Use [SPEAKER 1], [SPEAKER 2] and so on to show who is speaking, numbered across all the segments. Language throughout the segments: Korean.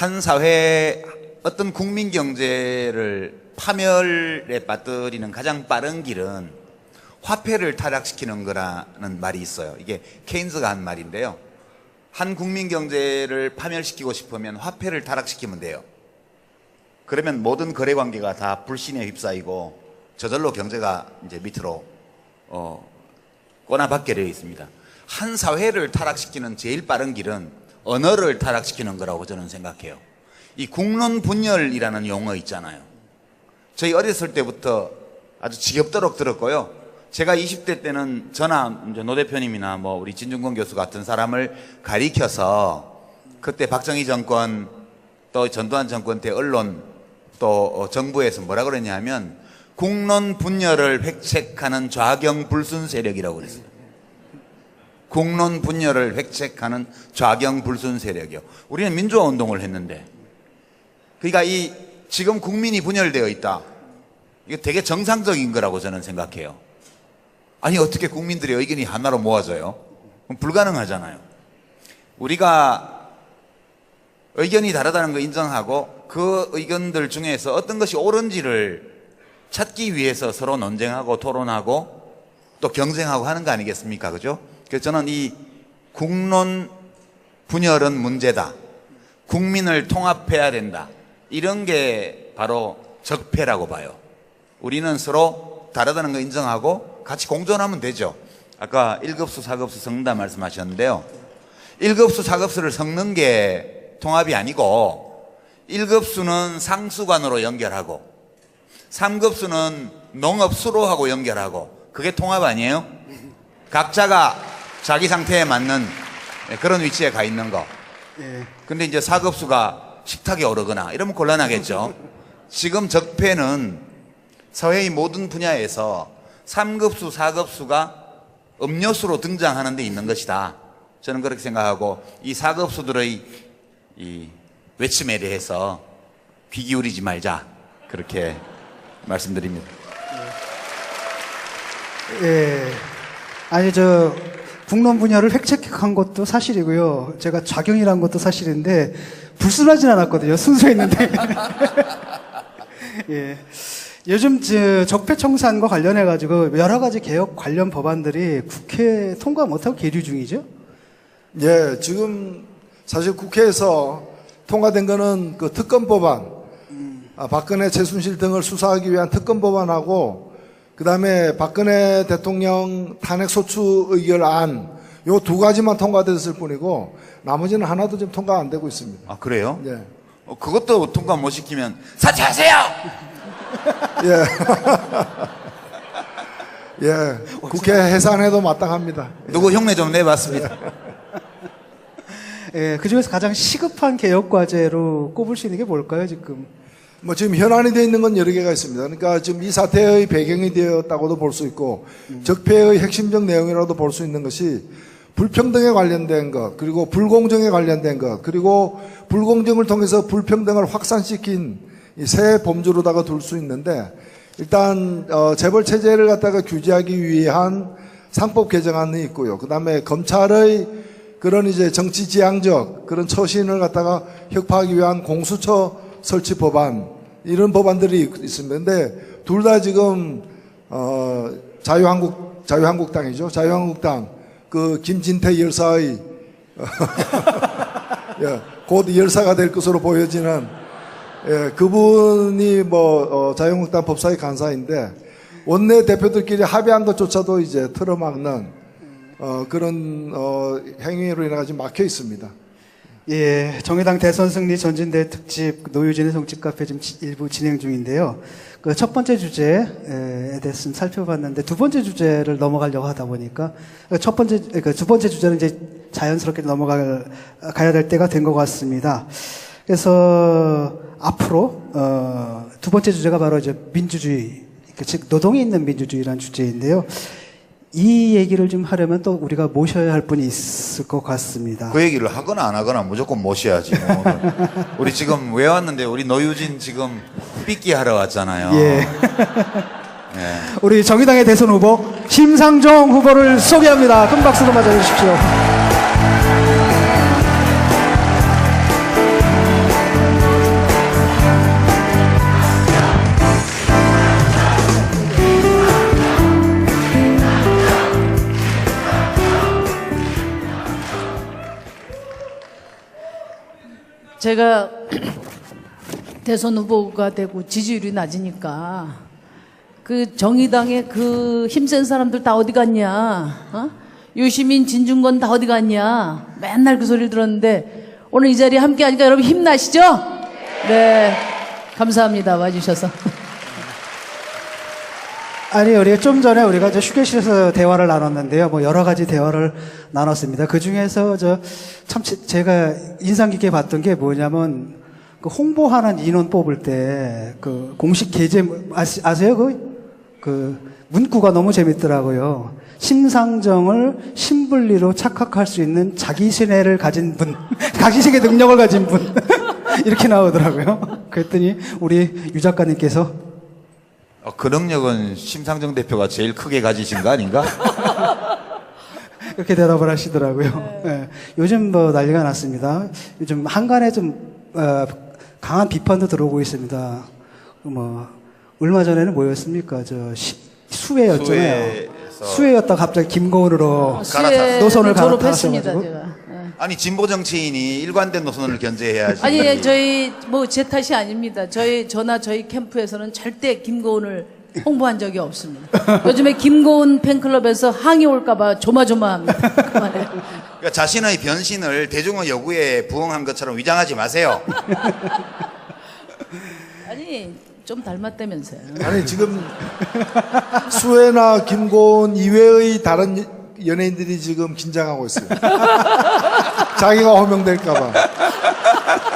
[SPEAKER 1] 한 사회 어떤 국민 경제를 파멸에 빠뜨리는 가장 빠른 길은 화폐를 타락시키는 거라는 말이 있어요. 이게 케인즈가 한 말인데요. 한 국민 경제를 파멸시키고 싶으면 화폐를 타락시키면 돼요. 그러면 모든 거래 관계가 다 불신에 휩싸이고 저절로 경제가 이제 밑으로 꼬나박게 되어 있습니다. 한 사회를 타락시키는 제일 빠른 길은 언어를 타락시키는 거라고 저는 생각해요. 이 국론 분열이라는 용어 있잖아요. 저희 어렸을 때부터 아주 지겹도록 들었고요. 제가 20대 때는 저나 이제 노 대표님이나 뭐 우리 진중권 교수 같은 사람을 가리켜서 그때 박정희 정권 또 전두환 정권 때 언론 또 정부에서 뭐라 그랬냐면 국론 분열을 획책하는 좌경불순 세력이라고 그랬어요. 국론 분열을 획책하는 좌경불순 세력이요. 우리는 민주화 운동을 했는데, 그러니까 이 지금 국민이 분열되어 있다. 이게 되게 정상적인 거라고 저는 생각해요. 아니 어떻게 국민들의 의견이 하나로 모아져요? 그럼 불가능하잖아요. 우리가 의견이 다르다는 거 인정하고 그 의견들 중에서 어떤 것이 옳은지를 찾기 위해서 서로 논쟁하고 토론하고 또 경쟁하고 하는 거 아니겠습니까? 그죠? 그래서 저는 이 국론 분열은 문제다. 국민을 통합해야 된다. 이런 게 바로 적폐라고 봐요. 우리는 서로 다르다는 거 인정하고 같이 공존하면 되죠. 아까 1급수, 4급수 섞는다 말씀하셨는데요. 1급수, 4급수를 섞는 게 통합이 아니고 1급수는 상수관으로 연결하고 3급수는 농업수로하고 연결하고 그게 통합 아니에요? 각자가 자기 상태에 맞는 그런 위치에 가 있는 거. 근데 이제 4급수가 식탁에 오르거나 이러면 곤란하겠죠. 지금 적폐는 사회의 모든 분야에서 3급수, 4급수가 음료수로 등장하는 데 있는 것이다. 저는 그렇게 생각하고 이 4급수들의 이 외침에 대해서 귀 기울이지 말자. 그렇게 말씀드립니다.
[SPEAKER 2] 예. 아니, 국론 분야를 획책한 것도 사실이고요. 제가 좌경이란 것도 사실인데, 불순하진 않았거든요. 순수했는데. 예. 요즘 적폐청산과 관련해가지고 여러 가지 개혁 관련 법안들이 국회 통과 못하고 계류 중이죠?
[SPEAKER 3] 예, 지금 사실 국회에서 통과된 거는 그 특검 법안, 박근혜, 최순실 등을 수사하기 위한 특검 법안하고 그 다음에 박근혜 대통령 탄핵소추 의결안 요 두 가지만 통과됐을 뿐이고 나머지는 하나도 지금 통과 안 되고 있습니다.
[SPEAKER 1] 아, 그래요?
[SPEAKER 3] 예.
[SPEAKER 1] 그것도 통과 못 시키면 사퇴하세요!
[SPEAKER 3] 예. 예. 국회 해산해도 마땅합니다.
[SPEAKER 1] 누구 흉내 좀 내봤습니다.
[SPEAKER 2] 예, 그 중에서 가장 시급한 개혁 과제로 꼽을 수 있는 게 뭘까요, 지금?
[SPEAKER 3] 뭐 지금 현안이 되어 있는 건 여러 개가 있습니다. 그러니까 지금 이 사태의 배경이 되었다고도 볼 수 있고 적폐의 핵심적 내용이라도 볼 수 있는 것이 불평등에 관련된 것, 그리고 불공정에 관련된 것, 그리고 불공정을 통해서 불평등을 확산시킨 이 새 범주로다가 둘 수 있는데, 일단 재벌 체제를 갖다가 규제하기 위한 상법 개정안이 있고요. 그 다음에 검찰의 그런 이제 정치 지향적 그런 처신을 갖다가 혁파하기 위한 공수처 설치 법안, 이런 법안들이 있습니다. 근데 둘 다 지금 자유한국당이죠. 자유한국당 그 김진태 열사의 예, 곧 열사가 될 것으로 보여지는, 예, 그분이 자유한국당 법사위 간사인데 원내 대표들끼리 합의한 것조차도 이제 틀어막는 그런 행위로 인해 지금 막혀 있습니다.
[SPEAKER 2] 예, 정의당 대선 승리 전진대 특집 노유진의 정치 카페 지금 일부 진행 중인데요. 그 첫 번째 주제에 대해서 좀 살펴봤는데 두 번째 주제를 넘어가려고 하다 보니까 두 번째 주제는 이제 자연스럽게 가야 될 때가 된 것 같습니다. 그래서 앞으로 두 번째 주제가 바로 이제 민주주의, 즉 노동이 있는 민주주의라는 주제인데요. 이 얘기를 좀 하려면 또 우리가 모셔야 할 분이 있을 것 같습니다.
[SPEAKER 1] 그 얘기를 하거나 안 하거나 무조건 모셔야지. 우리 지금 왜 왔는데 우리 노유진 지금 삐끼 하러 왔잖아요.
[SPEAKER 2] 예.
[SPEAKER 1] 예.
[SPEAKER 2] 우리 정의당의 대선 후보 심상정 후보를 소개합니다. 큰 박수로 맞아주십시오.
[SPEAKER 4] 제가 대선 후보가 되고 지지율이 낮으니까 그 정의당의 그 힘센 사람들 다 어디 갔냐? 어? 유시민, 진중권 다 어디 갔냐? 맨날 그 소리를 들었는데 오늘 이 자리에 함께 하니까 여러분 힘나시죠? 네. 감사합니다. 와주셔서.
[SPEAKER 2] 아니, 우리가 좀 전에 우리가 저 휴게실에서 대화를 나눴는데요. 뭐 여러 가지 대화를 나눴습니다. 그 중에서 참 제가 인상 깊게 봤던 게 뭐냐면 그 홍보하는 인원 뽑을 때 그 공식 계제 아세요? 그 문구가 너무 재밌더라고요. 심상정을 신분리로 착각할 수 있는 자기신뢰를 가진 분, 자기신뢰 능력을 가진 분 이렇게 나오더라고요. 그랬더니 우리 유 작가님께서
[SPEAKER 1] 그 능력은 심상정 대표가 제일 크게 가지신 거 아닌가?
[SPEAKER 2] 그렇게 대답을 하시더라고요. 네. 요즘 뭐 난리가 났습니다. 요즘 한간에 좀 강한 비판도 들어오고 있습니다. 뭐 얼마 전에는 뭐였습니까? 수혜였잖아요. 수혜였다 갑자기 김고은으로 노선을
[SPEAKER 4] 졸업했습니다.
[SPEAKER 2] 갈아타셔가지고.
[SPEAKER 4] 제가. 네.
[SPEAKER 1] 아니 진보 정치인이 일관된 노선을 견제해야지.
[SPEAKER 4] 아니 저희 뭐 제 탓이 아닙니다. 저희 캠프에서는 절대 김고은을 홍보한 적이 없습니다. 요즘에 김고은 팬클럽에서 항의 올까봐 조마조마합니다. 그만해요.
[SPEAKER 1] 그러니까 자신의 변신을 대중의 요구에 부응한 것처럼 위장하지 마세요.
[SPEAKER 4] 아니 좀 닮았다면서요.
[SPEAKER 3] 아니 지금 수혜나 김고은 이외의 다른 연예인들이 지금 긴장하고 있어요. 자기가 호명될까봐.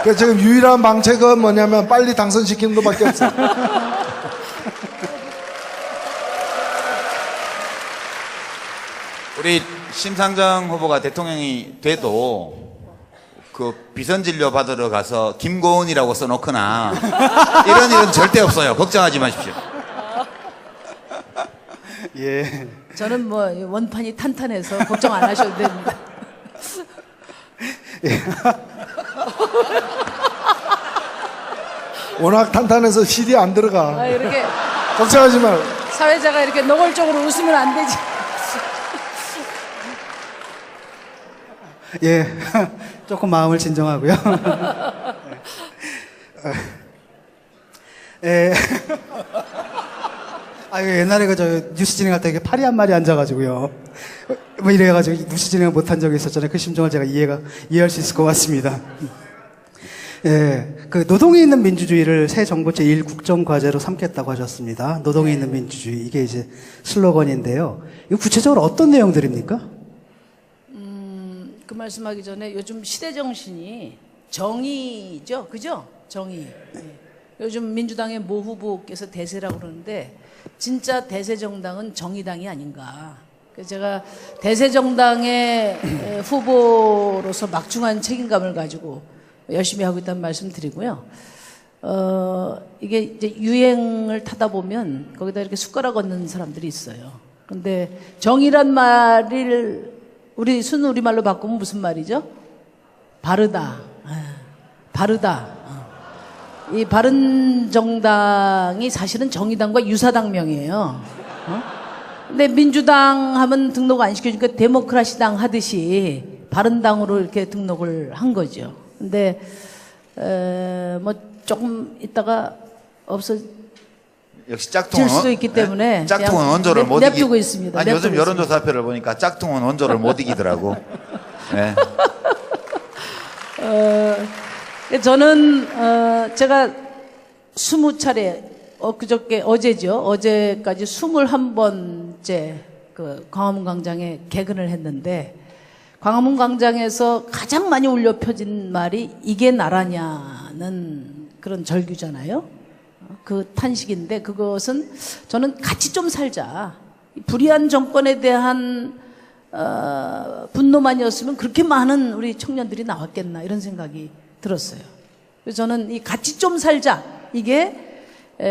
[SPEAKER 3] 그래서 지금 유일한 방책은 뭐냐면 빨리 당선시키는 것밖에 없어요.
[SPEAKER 1] 우리 심상정 후보가 대통령이 돼도 그 비선진료 받으러 가서 김고은이라고 써놓거나 이런 일은 절대 없어요. 걱정하지 마십시오.
[SPEAKER 2] 예.
[SPEAKER 4] 저는 뭐 원판이 탄탄해서 걱정 안 하셔도 됩니다.
[SPEAKER 3] 워낙 탄탄해서 실이 안 들어가.
[SPEAKER 4] 아, 이렇게
[SPEAKER 3] 걱정하지 마.
[SPEAKER 4] 사회자가 이렇게 노골적으로 웃으면 안 되지.
[SPEAKER 2] 예. 조금 마음을 진정하고요. 예. 옛날에 뉴스 진행할 때 파리 한 마리 앉아가지고요. 뭐 이래가지고 뉴스 진행을 못한 적이 있었잖아요. 그 심정을 제가 이해할 수 있을 것 같습니다. 예. 그 노동에 있는 민주주의를 새 정부 제1 국정과제로 삼겠다고 하셨습니다. 노동에 있는 민주주의. 이게 이제 슬로건인데요. 이거 구체적으로 어떤 내용들입니까?
[SPEAKER 4] 그 말씀하기 전에 요즘 시대 정신이 정의죠, 그죠? 정의. 예. 요즘 민주당의 모 후보께서 대세라고 그러는데 진짜 대세 정당은 정의당이 아닌가. 그래서 제가 대세 정당의 후보로서 막중한 책임감을 가지고 열심히 하고 있다는 말씀 드리고요. 이게 이제 유행을 타다 보면 거기다 이렇게 숟가락 얹는 사람들이 있어요. 근데 정의란 말을 우리 순우리말로 바꾸면 무슨 말이죠? 바르다. 바르다. 이 바른정당이 사실은 정의당과 유사당명이에요. 근데 민주당 하면 등록 안 시켜주니까 데모크라시당 하듯이 바른당으로 이렇게 등록을 한 거죠. 근데 뭐 조금 있다가
[SPEAKER 1] 역시 짝퉁은
[SPEAKER 4] 질 수도 있기 때문에
[SPEAKER 1] 네? 짝퉁은
[SPEAKER 4] 그냥
[SPEAKER 1] 원조를 못
[SPEAKER 4] 냅두고 있습니다.
[SPEAKER 1] 아니 요즘
[SPEAKER 4] 냅두고
[SPEAKER 1] 여론조사표를 보니까 짝퉁은 원조를 못 이기더라고. 네.
[SPEAKER 4] 저는 제가 20차례 어제까지 21번째 그 광화문 광장에 개근을 했는데 광화문 광장에서 가장 많이 울려 펴진 말이 이게 나라냐는 그런 절규잖아요. 그 탄식인데 그것은 저는 같이 좀 살자. 불의한 정권에 대한 분노만이었으면 그렇게 많은 우리 청년들이 나왔겠나 이런 생각이 들었어요. 그래서 저는 이 같이 좀 살자 이게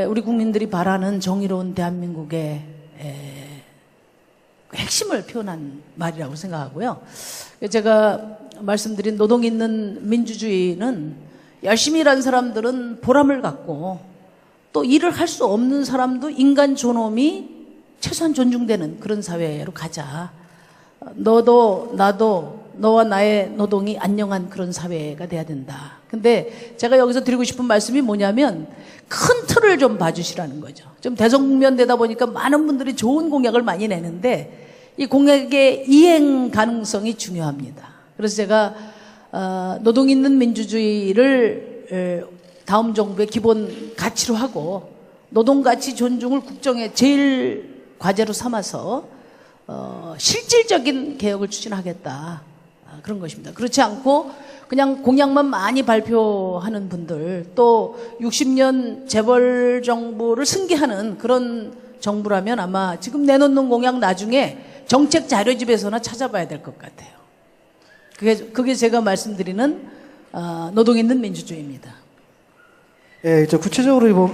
[SPEAKER 4] 우리 국민들이 바라는 정의로운 대한민국의 핵심을 표현한 말이라고 생각하고요. 제가 말씀드린 노동 있는 민주주의는 열심히 일한 사람들은 보람을 갖고 또 일을 할 수 없는 사람도 인간 존엄이 최소한 존중되는 그런 사회로 가자. 너도 나도 너와 나의 노동이 안녕한 그런 사회가 돼야 된다. 근데 제가 여기서 드리고 싶은 말씀이 뭐냐면 큰 틀을 좀 봐주시라는 거죠. 좀 대정면 되다 보니까 많은 분들이 좋은 공약을 많이 내는데 이 공약의 이행 가능성이 중요합니다. 그래서 제가 노동 있는 민주주의를 다음 정부의 기본 가치로 하고 노동 가치 존중을 국정의 제일 과제로 삼아서 실질적인 개혁을 추진하겠다. 그런 것입니다. 그렇지 않고 그냥 공약만 많이 발표하는 분들 또 60년 재벌 정부를 승계하는 그런 정부라면 아마 지금 내놓는 공약 나중에 정책 자료집에서나 찾아봐야 될 것 같아요. 그게 제가 말씀드리는 노동 있는 민주주의입니다.
[SPEAKER 2] 예, 저 구체적으로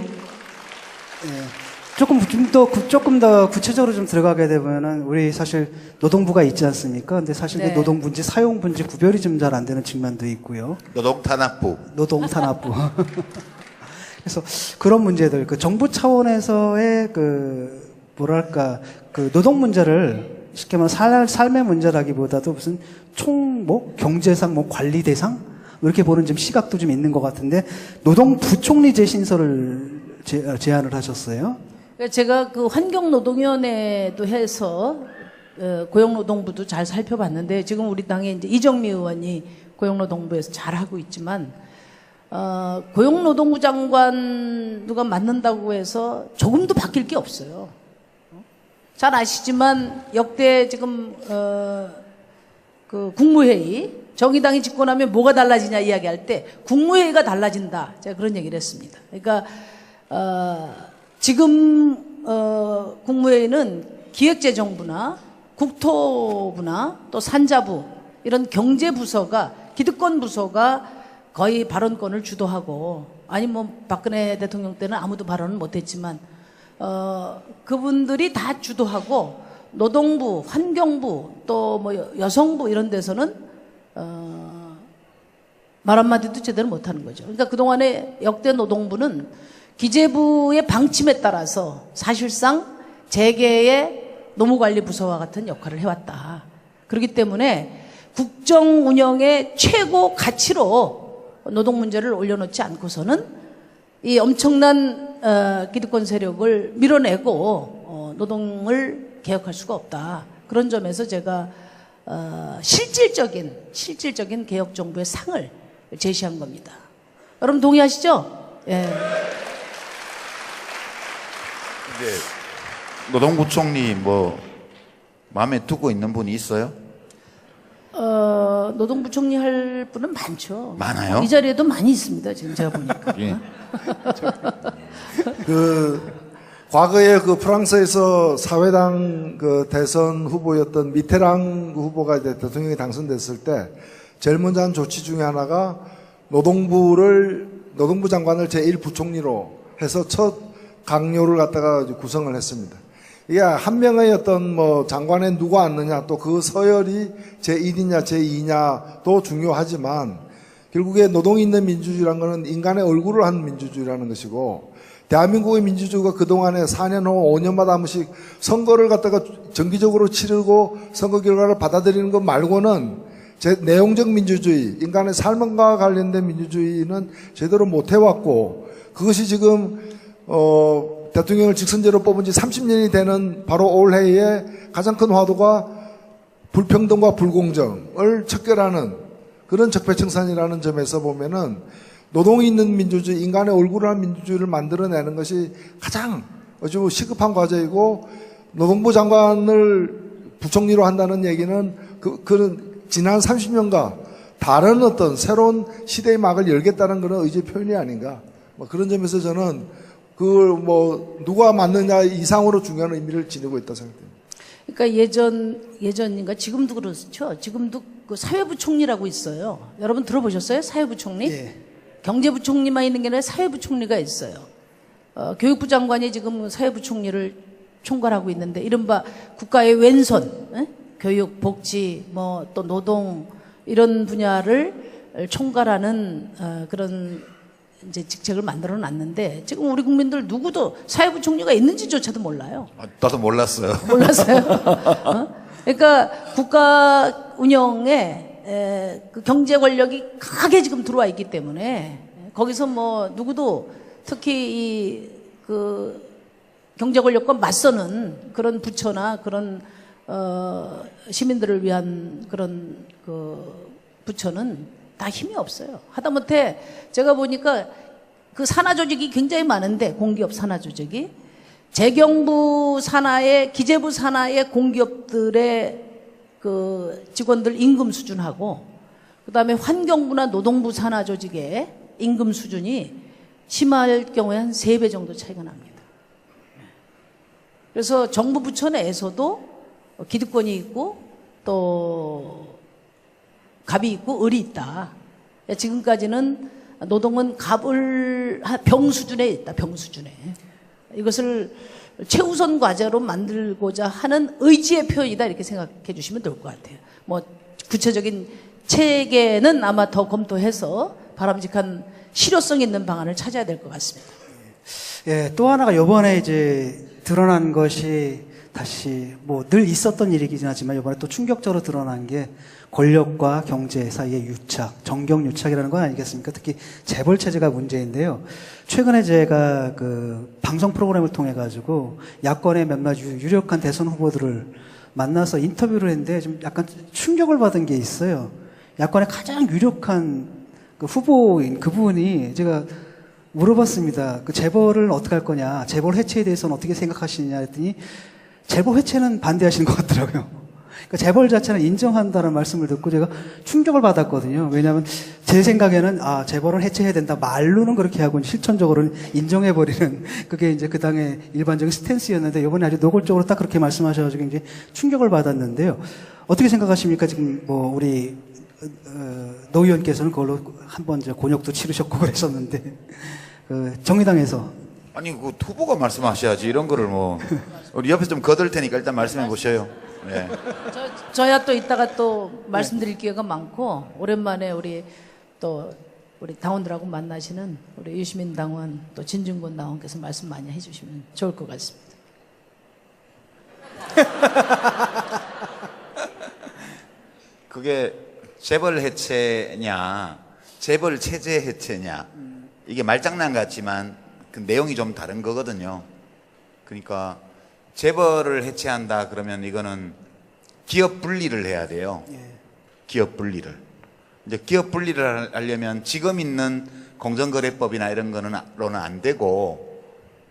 [SPEAKER 2] 조금 더 구체적으로 좀 들어가게 되면은 우리 사실 노동부가 있지 않습니까? 근데 사실
[SPEAKER 4] 네.
[SPEAKER 2] 노동 분지, 사용 분지 구별이 좀 잘 안 되는 측면도 있고요.
[SPEAKER 1] 노동탄압부.
[SPEAKER 2] 노동 탄압부. 그래서 그런 문제들, 그 정부 차원에서의 그 뭐랄까 그 노동 문제를 쉽게 말하면 삶의 문제라기보다도 무슨 경제상 관리 대상 이렇게 보는 좀 시각도 좀 있는 것 같은데 노동부총리 재신설을 제안을 하셨어요.
[SPEAKER 4] 제가 그 환경노동위원회도 해서 고용노동부도 잘 살펴봤는데 지금 우리 당에 이제 이정미 의원이 고용노동부에서 잘 하고 있지만 고용노동부 장관 누가 맡는다고 해서 조금도 바뀔 게 없어요. 잘 아시지만 역대 지금 그 국무회의 정의당이 집권하면 뭐가 달라지냐 이야기할 때 국무회의가 달라진다. 제가 그런 얘기를 했습니다. 그러니까 지금 국무회의는 기획재정부나 국토부나 또 산자부 이런 경제부서가 기득권 부서가 거의 발언권을 주도하고 아니 뭐 박근혜 대통령 때는 아무도 발언을 못했지만 그분들이 다 주도하고 노동부, 환경부 또 뭐 여성부 이런 데서는 말 한마디도 제대로 못하는 거죠. 그러니까 그동안에 역대 노동부는 기재부의 방침에 따라서 사실상 재계의 노무관리부서와 같은 역할을 해왔다. 그렇기 때문에 국정 운영의 최고 가치로 노동 문제를 올려놓지 않고서는 이 엄청난 기득권 세력을 밀어내고 노동을 개혁할 수가 없다. 그런 점에서 제가 실질적인 개혁 정부의 상을 제시한 겁니다. 여러분 동의하시죠? 예.
[SPEAKER 1] 이제 노동부총리 뭐 마음에 두고 있는 분이 있어요?
[SPEAKER 4] 노동부총리 할 분은 많죠.
[SPEAKER 1] 많아요?
[SPEAKER 4] 이 자리에도 많이 있습니다. 지금 제가 보니까.
[SPEAKER 1] 예.
[SPEAKER 3] 과거에 그 프랑스에서 사회당 그 대선 후보였던 미테랑 후보가 이제 대통령이 당선됐을 때 제일 먼저 한 조치 중에 하나가 노동부 장관을 제1부총리로 해서 첫 강요를 갖다가 구성을 했습니다. 이게 한 명의 어떤 뭐 장관에 누가 앉느냐 또 그 서열이 제1이냐 제2냐도 중요하지만 결국에 노동이 있는 민주주의라는 것은 인간의 얼굴을 한 민주주의라는 것이고 대한민국의 민주주의가 그동안에 4년 후 5년마다 한 번씩 선거를 갖다가 정기적으로 치르고 선거 결과를 받아들이는 것 말고는 내용적 민주주의, 인간의 삶과 관련된 민주주의는 제대로 못 해왔고 그것이 지금 대통령을 직선제로 뽑은 지 30년이 되는 바로 올해의 가장 큰 화두가 불평등과 불공정을 척결하는 그런 적폐청산이라는 점에서 보면은 노동이 있는 민주주의, 인간의 얼굴을 한 민주주의를 만들어내는 것이 가장 아주 시급한 과제이고 노동부 장관을 부총리로 한다는 얘기는 그런 지난 30년간 다른 어떤 새로운 시대의 막을 열겠다는 그런 의지의 표현이 아닌가. 뭐 그런 점에서 저는 그걸 뭐 누가 맞느냐 이상으로 중요한 의미를 지니고 있다 생각됩니다.
[SPEAKER 4] 그러니까 예전인가 지금도 그렇죠. 지금도 그 사회부총리라고 있어요. 여러분 들어보셨어요? 사회부총리?
[SPEAKER 2] 예.
[SPEAKER 4] 경제부총리만 있는 게 아니라 사회부총리가 있어요. 교육부 장관이 지금 사회부총리를 총괄하고 있는데 이른바 국가의 왼손, 교육, 복지, 뭐 또 노동 이런 분야를 총괄하는 그런 이제 직책을 만들어 놨는데 지금 우리 국민들 누구도 사회부총리가 있는지조차도 몰라요.
[SPEAKER 1] 나도 몰랐어요.
[SPEAKER 4] 몰랐어요. 그러니까 국가 운영에 그 경제 권력이 강하게 지금 들어와 있기 때문에 거기서 뭐 누구도 특히 그 경제 권력과 맞서는 그런 부처나 그런 시민들을 위한 그런 그 부처는 다 힘이 없어요. 하다못해 제가 보니까 그 산하 조직이 굉장히 많은데 공기업 산하 조직이 재경부 산하의 기재부 산하의 공기업들의 그 직원들 임금 수준하고 그다음에 환경부나 노동부 산하 조직의 임금 수준이 심할 경우에 한 3배 정도 차이가 납니다. 그래서 정부 부처 내에서도 기득권이 있고 또 갑이 있고 을이 있다. 지금까지는 노동은 갑을 병 수준에 있다. 병 수준에. 이것을 최우선 과제로 만들고자 하는 의지의 표현이다. 이렇게 생각해 주시면 될 것 같아요. 뭐 구체적인 체계는 아마 더 검토해서 바람직한 실효성 있는 방안을 찾아야 될 것 같습니다.
[SPEAKER 2] 예, 또 하나가 요번에 이제 드러난 것이 다시 뭐 늘 있었던 일이긴 하지만 이번에 또 충격적으로 드러난 게 권력과 경제 사이의 유착, 정경 유착이라는 건 아니겠습니까? 특히 재벌 체제가 문제인데요. 최근에 제가 그 방송 프로그램을 통해 가지고 야권의 몇몇 유력한 대선 후보들을 만나서 인터뷰를 했는데 좀 약간 충격을 받은 게 있어요. 야권의 가장 유력한 그 후보인 그분이 제가 물어봤습니다. 그 재벌을 어떻게 할 거냐, 재벌 해체에 대해서는 어떻게 생각하시느냐 했더니 재벌 해체는 반대하시는 것 같더라고요. 그러니까 재벌 자체는 인정한다는 말씀을 듣고 제가 충격을 받았거든요. 왜냐하면 제 생각에는 재벌은 해체해야 된다. 말로는 그렇게 하고 실천적으로는 인정해버리는 그게 이제 그 당의 일반적인 스탠스였는데 이번에 아주 노골적으로 딱 그렇게 말씀하셔가지고 이제 충격을 받았는데요. 어떻게 생각하십니까? 지금 뭐 우리 노 의원께서는 그걸로 한번 이제 곤욕도 치르셨고 그랬었는데 정의당에서
[SPEAKER 1] 아니 그 후보가 말씀하셔야지 이런 거를 뭐 우리 옆에서 좀 거들 테니까 일단 말씀해 보셔요. 네.
[SPEAKER 4] 저야 또 이따가 또 말씀드릴 기회가 많고 오랜만에 우리 당원들하고 만나시는 우리 유시민 당원 또 진중권 당원께서 말씀 많이 해주시면 좋을 것 같습니다.
[SPEAKER 1] 그게 재벌 해체냐, 재벌 체제 해체냐 이게 말장난 같지만 그 내용이 좀 다른 거거든요. 그러니까 재벌을 해체한다 그러면 이거는 기업 분리를 해야 돼요. 기업 분리를. 이제 기업 분리를 하려면 지금 있는 공정거래법이나 이런 거는로는 안 되고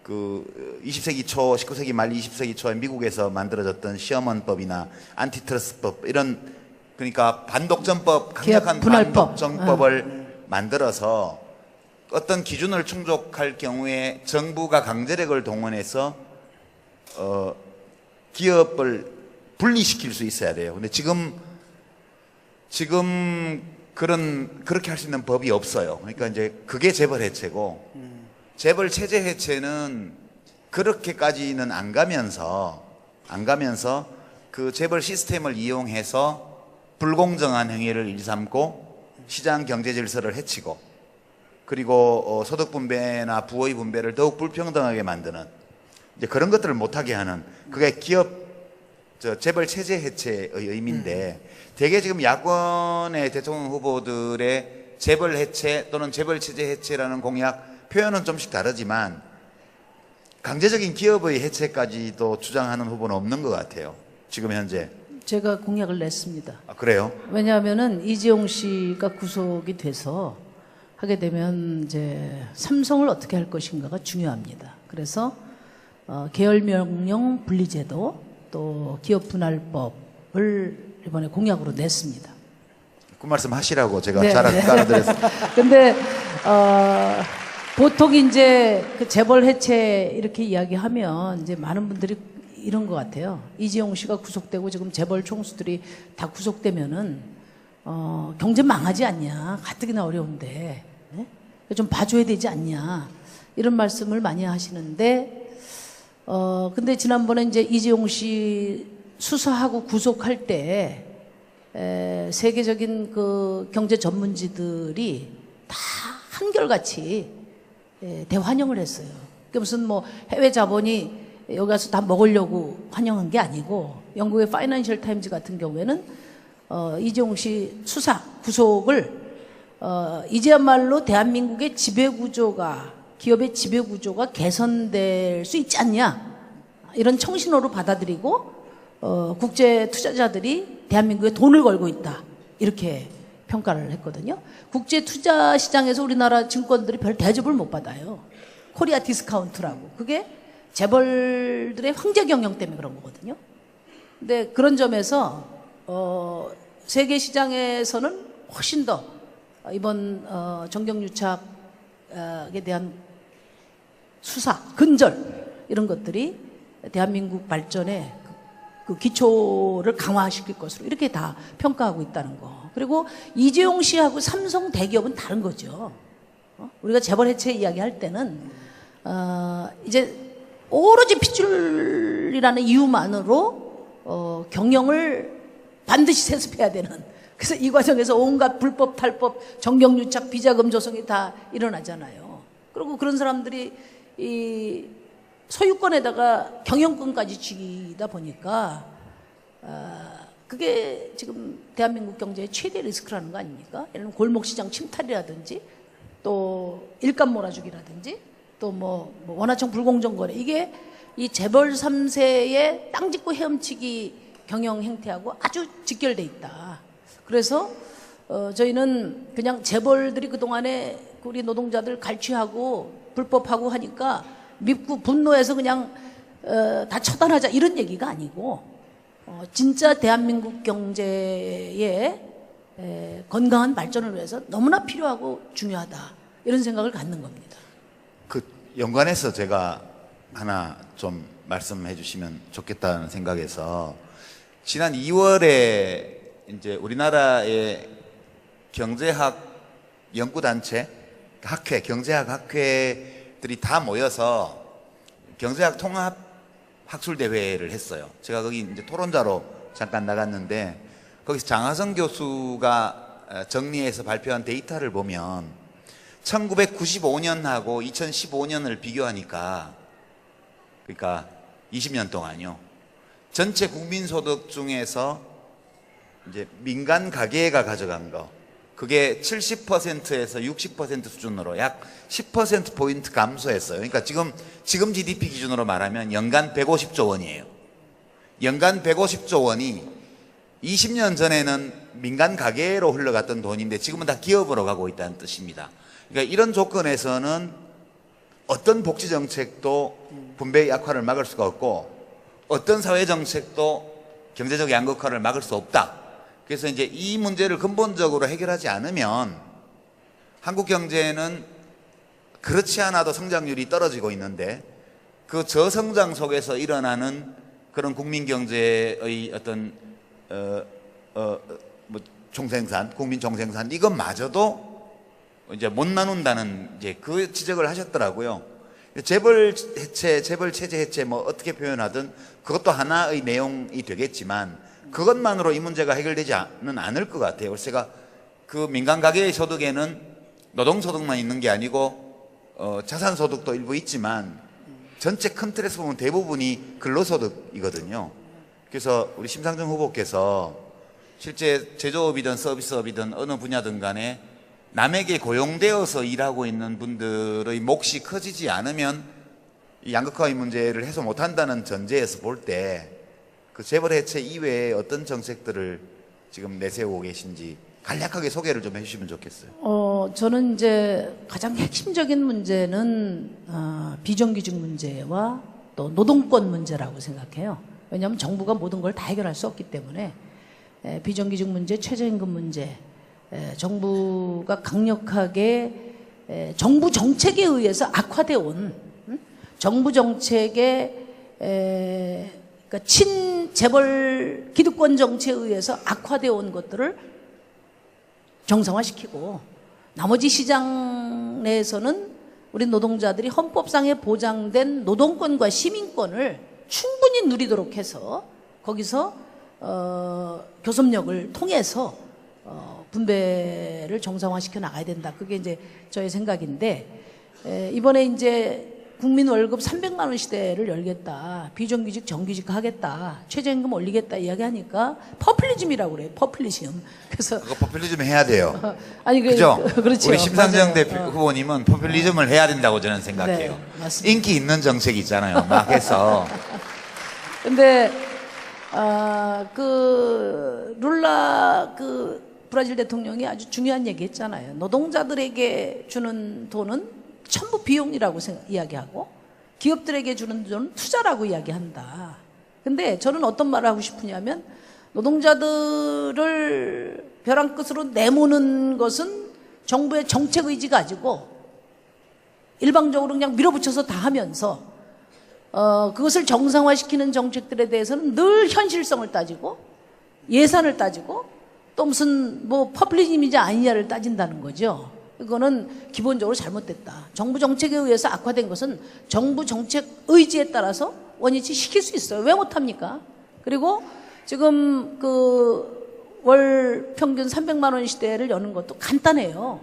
[SPEAKER 1] 그 20세기 초, 19세기 말 20세기 초에 미국에서 만들어졌던 시어먼법이나 안티트러스트법 이런 그러니까 반독점법, 강력한 반독점법을 만들어서 어떤 기준을 충족할 경우에 정부가 강제력을 동원해서 기업을 분리시킬 수 있어야 돼요. 근데 지금 그렇게 할 수 있는 법이 없어요. 그러니까 이제 그게 재벌 해체고 재벌 체제 해체는 그렇게까지는 안 가면서 그 재벌 시스템을 이용해서 불공정한 행위를 일삼고 시장 경제 질서를 해치고 그리고 소득 분배나 부의 분배를 더욱 불평등하게 만드는 이제 그런 것들을 못하게 하는 그게 재벌 체제 해체의 의미인데 대개 지금 야권의 대통령 후보들의 재벌 해체 또는 재벌 체제 해체라는 공약 표현은 좀씩 다르지만 강제적인 기업의 해체까지도 주장하는 후보는 없는 것 같아요. 지금 현재.
[SPEAKER 4] 제가 공약을 냈습니다.
[SPEAKER 1] 그래요?
[SPEAKER 4] 왜냐하면은 이재용 씨가 구속이 돼서 하게 되면 이제 삼성을 어떻게 할 것인가가 중요합니다. 그래서 계열명령 분리제도 또 기업 분할법을 이번에 공약으로 냈습니다.
[SPEAKER 1] 그 말씀 하시라고 제가
[SPEAKER 4] 네.
[SPEAKER 1] 따라드렸습니다.
[SPEAKER 4] 근데 보통 이제 그 재벌 해체 이렇게 이야기하면 이제 많은 분들이 이런 것 같아요. 이재용 씨가 구속되고 지금 재벌 총수들이 다 구속되면은 경제 망하지 않냐. 가뜩이나 어려운데 네? 좀 봐줘야 되지 않냐. 이런 말씀을 많이 하시는데 근데 지난번에 이제 이재용 씨 수사하고 구속할 때 세계적인 그 경제 전문지들이 다 한결같이 대환영을 했어요. 그게 무슨 뭐 해외 자본이 여기 가서 다 먹으려고 환영한 게 아니고 영국의 파이낸셜 타임즈 같은 경우에는 이재용 씨 수사 구속을 이제야말로 대한민국의 지배구조가, 기업의 지배구조가 개선될 수 있지 않냐, 이런 청신호로 받아들이고 국제 투자자들이 대한민국에 돈을 걸고 있다, 이렇게 평가를 했거든요. 국제 투자 시장에서 우리나라 증권들이 별 대접을 못 받아요. 코리아 디스카운트라고. 그게 재벌들의 황제 경영 때문에 그런 거거든요. 근데 그런 점에서 세계 시장에서는 훨씬 더 이번 정경유착에 대한 수사, 근절, 이런 것들이 대한민국 발전에 그 기초를 강화시킬 것으로 이렇게 다 평가하고 있다는 거. 그리고 이재용 씨하고 삼성 대기업은 다른 거죠. 우리가 재벌 해체 이야기할 때는 이제 오로지 핏줄이라는 이유만으로 경영을 반드시 세습해야 되는, 그래서 이 과정에서 온갖 불법, 탈법, 정경유착, 비자금 조성이 다 일어나잖아요. 그리고 그런 사람들이 이 소유권에다가 경영권까지 쥐다 보니까 그게 지금 대한민국 경제의 최대 리스크라는 거 아닙니까? 예를 들면 골목시장 침탈이라든지 또 일감 몰아주기라든지 또 뭐 원화청 불공정 거래, 이게 이 재벌 3세의 땅 짓고 헤엄치기 경영 행태하고 아주 직결돼 있다. 그래서 저희는 그냥 재벌들이 그동안에 우리 노동자들 갈취하고 불법하고 하니까 밉고 분노해서 그냥 다 처단하자, 이런 얘기가 아니고 진짜 대한민국 경제의 건강한 발전을 위해서 너무나 필요하고 중요하다, 이런 생각을 갖는 겁니다.
[SPEAKER 1] 그 연관해서 제가 하나 좀 말씀해 주시면 좋겠다는 생각에서, 지난 2월에 이제 우리나라의 경제학 연구단체, 학회, 경제학 학회들이 다 모여서 경제학 통합 학술대회를 했어요. 제가 거기 이제 토론자로 잠깐 나갔는데, 거기서 장하성 교수가 정리해서 발표한 데이터를 보면 1995년하고 2015년을 비교하니까, 그러니까 20년 동안요, 전체 국민소득 중에서 이제 민간 가계가 가져간 거, 그게 70%에서 60% 수준으로 약 10%포인트 감소했어요. 그러니까 지금 GDP 기준으로 말하면 연간 150조 원이에요. 연간 150조 원이 20년 전에는 민간 가계로 흘러갔던 돈인데 지금은 다 기업으로 가고 있다는 뜻입니다. 그러니까 이런 조건에서는 어떤 복지 정책도 분배 약화를 막을 수가 없고, 어떤 사회 정책도 경제적 양극화를 막을 수 없다. 그래서 이제 이 문제를 근본적으로 해결하지 않으면 한국 경제는 그렇지 않아도 성장률이 떨어지고 있는데, 그 저성장 속에서 일어나는 그런 국민 경제의 어떤 뭐 총생산, 국민 총생산, 이것마저도 이제 못 나눈다는 이제 그 지적을 하셨더라고요. 재벌 해체, 재벌 체제 해체, 뭐 어떻게 표현하든 그것도 하나의 내용이 되겠지만, 그것만으로 이 문제가 해결되지는 않을 것 같아요. 그래서 제가 그 민간 가계의 소득에는 노동소득만 있는 게 아니고 자산소득도 일부 있지만 전체 큰 틀에서 보면 대부분이 근로소득이거든요. 그래서 우리 심상정 후보께서 실제 제조업이든 서비스업이든 어느 분야든 간에 남에게 고용되어서 일하고 있는 분들의 몫이 커지지 않으면 이 양극화의 문제를 해소 못한다는 전제에서 볼 때 그 재벌 해체 이외에 어떤 정책들을 지금 내세우고 계신지 간략하게 소개를 좀 해주시면 좋겠어요.
[SPEAKER 4] 저는 이제 가장 핵심적인 문제는 비정규직 문제와 또 노동권 문제라고 생각해요. 왜냐하면 정부가 모든 걸 다 해결할 수 없기 때문에 비정규직 문제, 최저임금 문제, 정부가 강력하게 정부 정책에 의해서 악화되어 온 정부 정책에 그러니까 친재벌 기득권 정치에 의해서 악화되어 온 것들을 정상화시키고, 나머지 시장 내에서는 우리 노동자들이 헌법상에 보장된 노동권과 시민권을 충분히 누리도록 해서 거기서 교섭력을 통해서 분배를 정상화시켜 나가야 된다. 그게 이제 저의 생각인데, 이번에 이제 국민 월급 300만 원 시대를 열겠다. 비정규직 정규직 하겠다. 최저임금 올리겠다 이야기하니까 퍼플리즘이라고 그래요. 퍼플리즘. 그래서
[SPEAKER 1] 그거 포퓰리즘 해야 돼요.
[SPEAKER 4] 아니
[SPEAKER 1] 그죠?
[SPEAKER 4] 그렇죠.
[SPEAKER 1] 우리 심상정
[SPEAKER 4] 맞아요.
[SPEAKER 1] 대표 후보님은 포퓰리즘을 해야 된다고 저는 생각해요.
[SPEAKER 4] 네, 맞습니다.
[SPEAKER 1] 인기 있는 정책 있잖아요. 막 해서
[SPEAKER 4] 근데 룰라 브라질 대통령이 아주 중요한 얘기 했잖아요. 노동자들에게 주는 돈은 전부 비용이라고 이야기하고 기업들에게 주는 돈은 투자라고 이야기한다. 근데 저는 어떤 말을 하고 싶으냐면 노동자들을 벼랑 끝으로 내모는 것은 정부의 정책 의지 가지고 일방적으로 그냥 밀어붙여서 다 하면서 그것을 정상화시키는 정책들에 대해서는 늘 현실성을 따지고 예산을 따지고 또 무슨 뭐 퍼블리즘이지 아니냐를 따진다는 거죠. 이거는 기본적으로 잘못됐다. 정부 정책에 의해서 악화된 것은 정부 정책 의지에 따라서 원위치 시킬 수 있어요. 왜 못합니까? 그리고 지금 월 평균 300만 원 시대를 여는 것도 간단해요.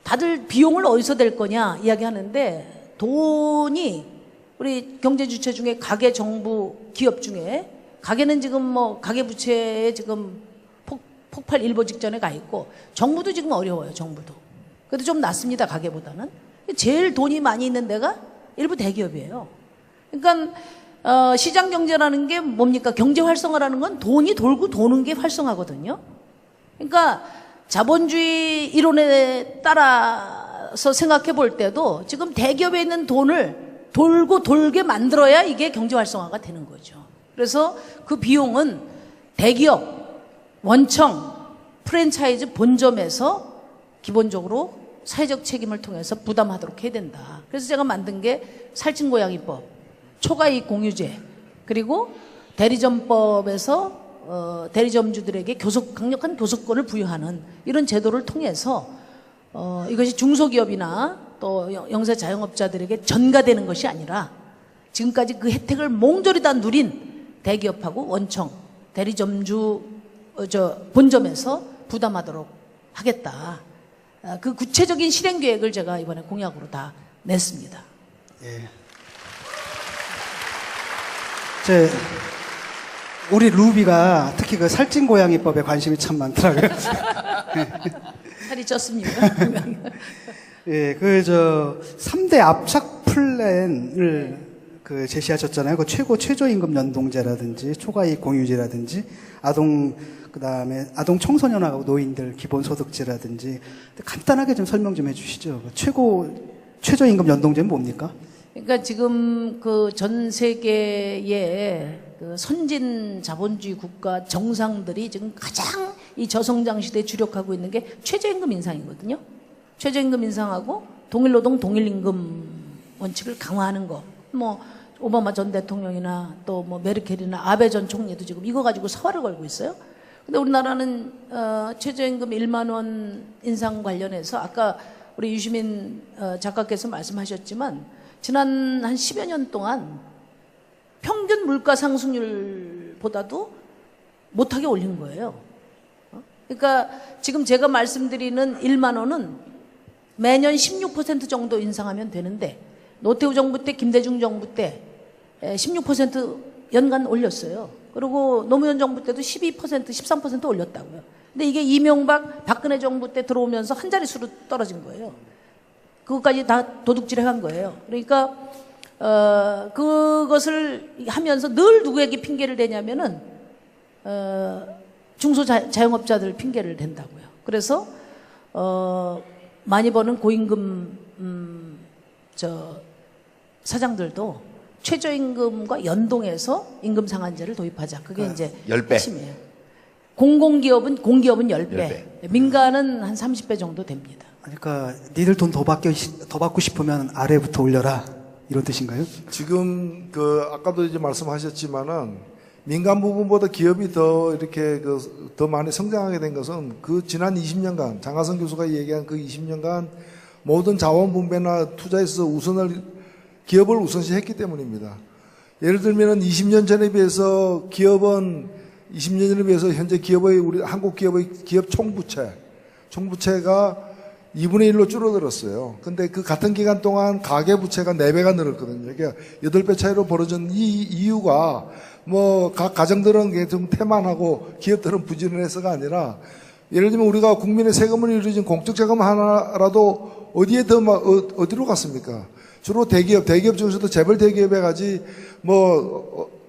[SPEAKER 4] 다들 비용을 어디서 댈 거냐 이야기하는데 돈이 우리 경제 주체 중에 가계, 정부, 기업 중에 가계는 지금 뭐 가계 부채에 지금 폭발 일보 직전에 가 있고 정부도 지금 어려워요. 정부도. 그래도 좀 낫습니다. 가계보다는. 제일 돈이 많이 있는 데가 일부 대기업이에요. 그러니까 시장 경제라는 게 뭡니까? 경제 활성화라는 건 돈이 돌고 도는 게 활성화거든요. 그러니까 자본주의 이론에 따라서 생각해 볼 때도 지금 대기업에 있는 돈을 돌고 돌게 만들어야 이게 경제 활성화가 되는 거죠. 그래서 그 비용은 대기업, 원청, 프랜차이즈 본점에서 기본적으로 사회적 책임을 통해서 부담하도록 해야 된다. 그래서 제가 만든 게 살찐고양이법, 초과이익 공유제, 그리고 대리점법에서 대리점주들에게 강력한 교섭권을 부여하는 이런 제도를 통해서 이것이 중소기업이나 또 영세 자영업자들에게 전가되는 것이 아니라 지금까지 그 혜택을 몽졸이 다 누린 대기업하고 원청, 대리점주 본점에서 부담하도록 하겠다. 그 구체적인 실행 계획을 제가 이번에 공약으로 다 냈습니다.
[SPEAKER 2] 예. 우리 루비가 특히 그 살찐고양이법에 관심이 참 많더라고요.
[SPEAKER 4] 살이 쪘습니까?
[SPEAKER 2] 예, 3대 압착 플랜을 제시하셨잖아요. 그 최저임금 연동제라든지 초과이익 공유제라든지 그다음에 아동 청소년하고 노인들 기본소득제라든지 간단하게 좀 설명 좀 해주시죠. 최저임금 연동제는 뭡니까?
[SPEAKER 4] 그러니까 지금 전 세계의 선진 자본주의 국가 정상들이 지금 가장 이 저성장 시대에 주력하고 있는 게 최저임금 인상이거든요. 최저임금 인상하고 동일노동 동일임금 원칙을 강화하는 거. 뭐 오바마 전 대통령이나 또 뭐 메르켈이나 아베 전 총리도 지금 이거 가지고 사활을 걸고 있어요. 근데 우리나라는 최저임금 1만 원 인상 관련해서 아까 우리 유시민 작가께서 말씀하셨지만 지난 한 10여 년 동안 평균 물가 상승률보다도 못하게 올린 거예요. 그러니까 지금 제가 말씀드리는 1만 원은 매년 16% 정도 인상하면 되는데 노태우 정부 때 김대중 정부 때 16% 연간 올렸어요. 그리고 노무현 정부 때도 12%, 13% 올렸다고요. 근데 이게 이명박, 박근혜 정부 때 들어오면서 한 자릿수로 떨어진 거예요. 그것까지 다 도둑질해 간 거예요. 그러니까 그것을 하면서 늘 누구에게 핑계를 대냐면은 중소자영업자들 핑계를 댄다고요. 그래서 많이 버는 고임금 사장들도 최저임금과 연동해서 임금 상한제를 도입하자. 그게 이제
[SPEAKER 1] 10배.
[SPEAKER 4] 핵심이에요. 공기업은 10배. 민간은 한 30배 정도 됩니다.
[SPEAKER 2] 그러니까 니들 돈 더 받고 싶으면 아래부터 올려라 이런 뜻인가요?
[SPEAKER 3] 지금 아까도 이제 말씀하셨지만은 민간 부분보다 기업이 더 이렇게 더 많이 성장하게 된 것은 지난 20년간 장하성 교수가 얘기한 20년간 모든 자원 분배나 투자에 있어서 기업을 우선시했기 때문입니다. 예를 들면은 20년 전에 비해서 현재 우리 한국 기업의 기업 총부채가 2분의 1로 줄어들었어요. 근데 그 같은 기간 동안 가계부채가 4배가 늘었거든요. 그러니까 8배 차이로 벌어진 이 이유가 뭐 각 가정들은 좀 태만하고 기업들은 부지런해서가 아니라 예를 들면 우리가 국민의 세금을 이루어진 공적자금 하나라도 어디로 갔습니까? 주로 대기업 중에서도 재벌 대기업에 가지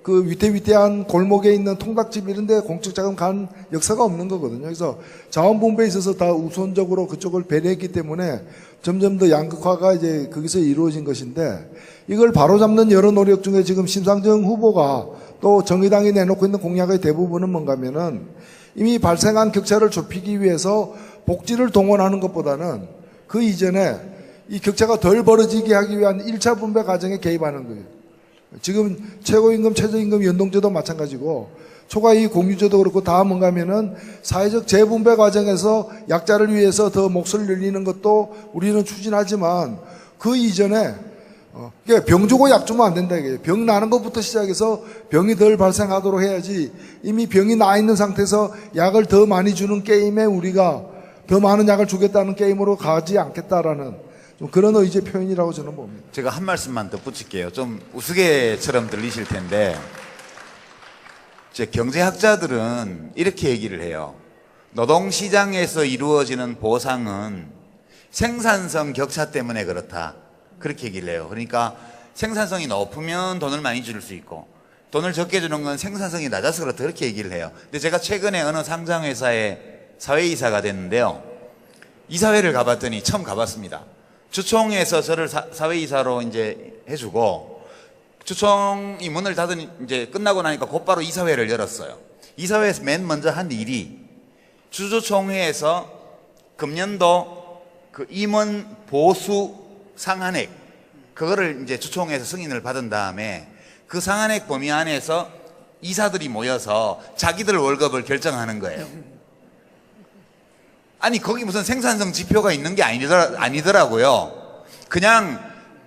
[SPEAKER 3] 그 위태위태한 골목에 있는 통닭집 이런 데 공적자금 간 역사가 없는 거거든요. 그래서 자원분배에 있어서 다 우선적으로 그쪽을 배려했기 때문에 점점 더 양극화가 이제 거기서 이루어진 것인데 이걸 바로잡는 여러 노력 중에 지금 심상정 후보가 또 정의당이 내놓고 있는 공약의 대부분은 뭔가 하면은 이미 발생한 격차를 좁히기 위해서 복지를 동원하는 것보다는 그 이전에 이 격차가 덜 벌어지게 하기 위한 1차 분배 과정에 개입하는 거예요. 지금 최고임금, 최저임금 연동제도 마찬가지고 초과이익 공유제도 그렇고 다 뭔가 하면은 사회적 재분배 과정에서 약자를 위해서 더 몫을 늘리는 것도 우리는 추진하지만 그 이전에 그러니까 병 주고 약 주면 안 된다 이게. 병 나는 것부터 시작해서 병이 덜 발생하도록 해야지 이미 병이 나 있는 상태에서 약을 더 많이 주는 게임에 우리가 더 많은 약을 주겠다는 게임으로 가지 않겠다라는 좀 그런 의지의 표현이라고 저는 봅니다.
[SPEAKER 1] 제가 한 말씀만 더 붙일게요. 좀 우스개처럼 들리실 텐데 제 경제학자들은 이렇게 얘기를 해요. 노동시장에서 이루어지는 보상은 생산성 격차 때문에 그렇다. 그렇게 얘기를 해요. 그러니까 생산성이 높으면 돈을 많이 줄 수 있고 돈을 적게 주는 건 생산성이 낮아서 그렇다. 그렇게 얘기를 해요. 근데 제가 최근에 어느 상장회사에 사회이사가 됐는데요. 이사회를 가봤더니 처음 가봤습니다. 주총에서 저를 사회이사로 이제 해주고 주총이 문을 닫은 이제 끝나고 나니까 곧바로 이사회를 열었어요. 이사회에서 맨 먼저 한 일이 주주총회에서 금년도 그 임원 보수 상한액 그거를 이제 주총회에서 승인을 받은 다음에 그 상한액 범위 안에서 이사들이 모여서 자기들 월급을 결정하는 거예요. 아니 거기 무슨 생산성 지표가 있는 게 아니더라고요. 그냥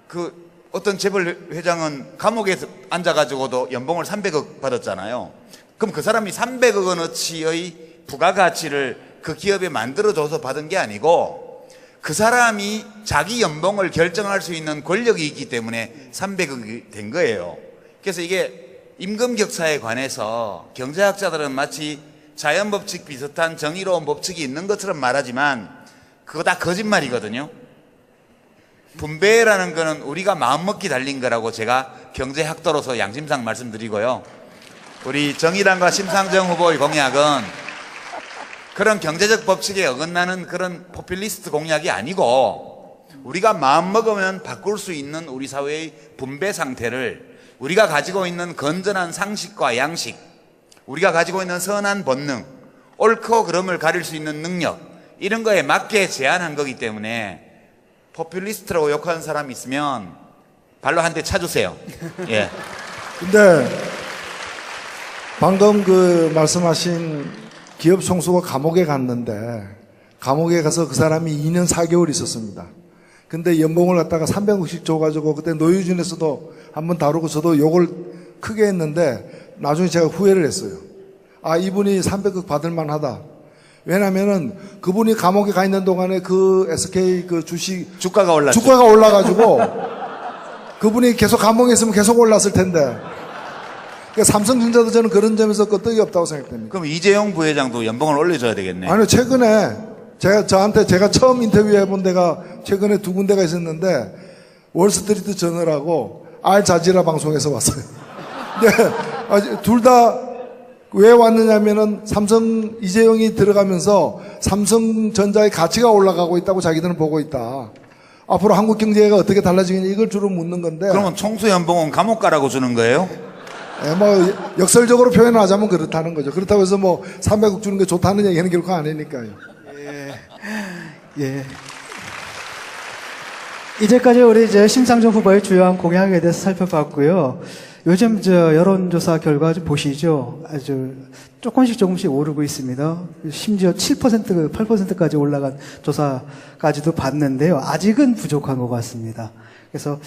[SPEAKER 1] 그 어떤 재벌 회장은 감옥에 앉아가지고도 연봉을 300억 받았잖아요. 그럼 그 사람이 300억 원어치의 부가가치를 그 기업에 만들어줘서 받은 게 아니고 그 사람이 자기 연봉을 결정할 수 있는 권력이 있기 때문에 300억이 된 거예요. 그래서 이게 임금격차에 관해서 경제학자들은 마치 자연법칙 비슷한 정의로운 법칙이 있는 것처럼 말하지만 그거 다 거짓말이거든요. 분배라는 거는 우리가 마음먹기 달린 거라고 제가 경제학도로서 양심상 말씀드리고요. 우리 정의당과 심상정 후보의 공약은 그런 경제적 법칙에 어긋나는 그런 포퓰리스트 공약이 아니고 우리가 마음먹으면 바꿀 수 있는 우리 사회의 분배 상태를 우리가 가지고 있는 건전한 상식과 양식 우리가 가지고 있는 선한 본능, 옳고 그름을 가릴 수 있는 능력 이런 거에 맞게 제안한 거기 때문에 포퓰리스트라고 욕하는 사람이 있으면 발로 한 대 차주세요. 예.
[SPEAKER 3] 근데 방금 그 말씀하신 기업 총수가 감옥에 갔는데 감옥에 가서 그 사람이 2년 4개월 있었습니다. 근데 연봉을 갖다가 300억씩 줘가지고 그때 노유진에서도 한번 다루고 저도 욕을 크게 했는데 나중에 제가 후회를 했어요. 아, 이분이 300억 받을 만하다. 왜냐면은 그분이 감옥에 가 있는 동안에 그 SK 그
[SPEAKER 1] 주가가 올랐죠.
[SPEAKER 3] 주가가 올라가지고 그분이 계속 감옥에 있으면 계속 올랐을 텐데. 그러니까 삼성전자도 저는 그런 점에서 끄떡이 없다고 생각됩니다.
[SPEAKER 1] 그럼 이재용 부회장도 연봉을 올려줘야 되겠네.
[SPEAKER 3] 아니요, 최근에 제가 처음 인터뷰해본 데가 최근에 2군데가 있었는데 월스트리트 저널하고 알자지라 방송에서 왔어요. 근데 둘 다 왜 왔느냐면은 이재용이 들어가면서 삼성전자의 가치가 올라가고 있다고 자기들은 보고 있다. 앞으로 한국 경제가 어떻게 달라지겠냐 이걸 주로 묻는 건데.
[SPEAKER 1] 그러면 총수 연봉은 감옥 가라고 주는 거예요?
[SPEAKER 3] 예, 뭐 역설적으로 표현하자면 그렇다는 거죠. 그렇다고 해서 뭐 300억 주는 게 좋다는 얘기는 결코 아니니까요.
[SPEAKER 2] 예. 이제까지 우리 심상정 후보의 주요한 공약에 대해서 살펴봤고요. 요즘 여론조사 결과 좀 보시죠. 아주 조금씩 오르고 있습니다. 심지어 7%, 8%까지 올라간 조사까지도 봤는데요. 아직은 부족한 것 같습니다. 그래서,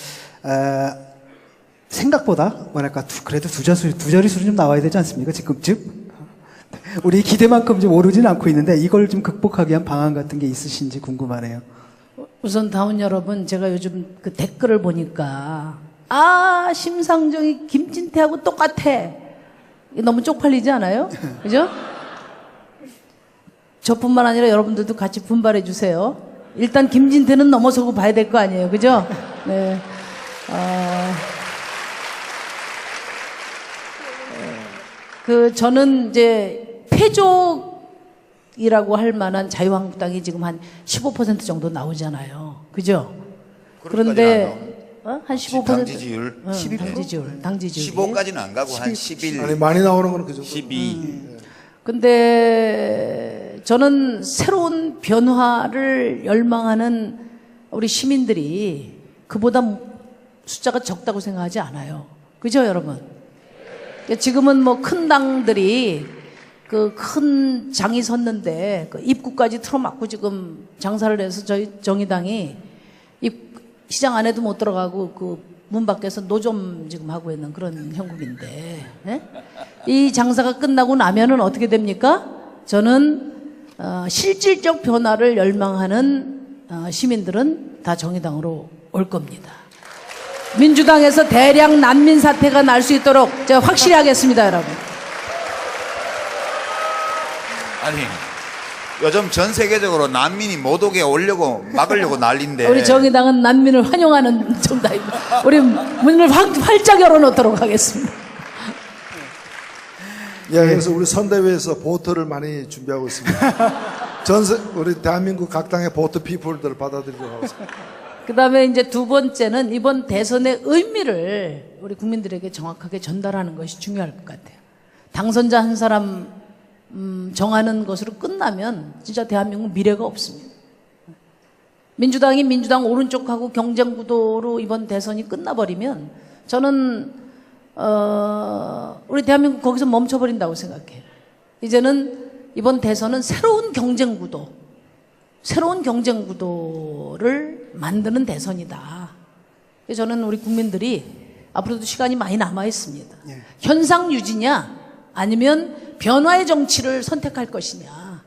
[SPEAKER 2] 생각보다, 그래도 두 자릿수는 좀 나와야 되지 않습니까? 지금쯤? 우리 기대만큼 좀 오르진 않고 있는데, 이걸 좀 극복하기 위한 방안 같은 게 있으신지 궁금하네요.
[SPEAKER 4] 우선 다운 여러분, 제가 요즘 그 댓글을 보니까 심상정이 김진태하고 똑같아. 이게 너무 쪽팔리지 않아요? 그죠? 저뿐만 아니라 여러분들도 같이 분발해 주세요. 일단 김진태는 넘어서고 봐야 될 거 아니에요. 그죠? 네. 저는 이제 패족이라고 할 만한 자유한국당이 지금 한 15% 정도 나오잖아요. 그죠? 그런데 한 15%.
[SPEAKER 1] 당 지지율
[SPEAKER 4] 12%? 당 지지율.
[SPEAKER 1] 15까지는 안 가고 한 11,
[SPEAKER 3] 아니 많이 나오는 거는 그 정도.
[SPEAKER 1] 12.
[SPEAKER 4] 근데 저는 새로운 변화를 열망하는 우리 시민들이 그보다 숫자가 적다고 생각하지 않아요. 그죠, 여러분? 지금은 뭐 큰 당들이 그 큰 장이 섰는데 그 입구까지 틀어막고 지금 장사를 해서 저희 정의당이 시장 안에도 못 들어가고 그 문 밖에서 노점 지금 하고 있는 그런 형국인데, 예? 이 장사가 끝나고 나면은 어떻게 됩니까? 저는 실질적 변화를 열망하는 시민들은 다 정의당으로 올 겁니다. 민주당에서 대량 난민 사태가 날 수 있도록 제가 확실히 하겠습니다, 여러분.
[SPEAKER 1] 아니, 요즘 전 세계적으로 난민이 못 오게 오려고 막으려고 난리인데.
[SPEAKER 4] 우리 정의당은 난민을 환영하는 정당입니다. 우리 문을 활짝 열어놓도록 하겠습니다.
[SPEAKER 3] 예, 그래서 우리 선대위에서 보트를 많이 준비하고 있습니다. 우리 대한민국 각 당의 보트 피플들을 받아들이려고 하고 있습니다.
[SPEAKER 4] 그 다음에 이제 두 번째는 이번 대선의 의미를 우리 국민들에게 정확하게 전달하는 것이 중요할 것 같아요. 당선자 한 사람 정하는 것으로 끝나면 진짜 대한민국 미래가 없습니다. 민주당이 민주당 오른쪽하고 경쟁 구도로 이번 대선이 끝나버리면 저는 우리 대한민국 거기서 멈춰버린다고 생각해요. 이제는 이번 대선은 새로운 경쟁 구도를 만드는 대선이다. 저는 우리 국민들이 앞으로도 시간이 많이 남아 있습니다. 현상 유지냐 아니면 변화의 정치를 선택할 것이냐.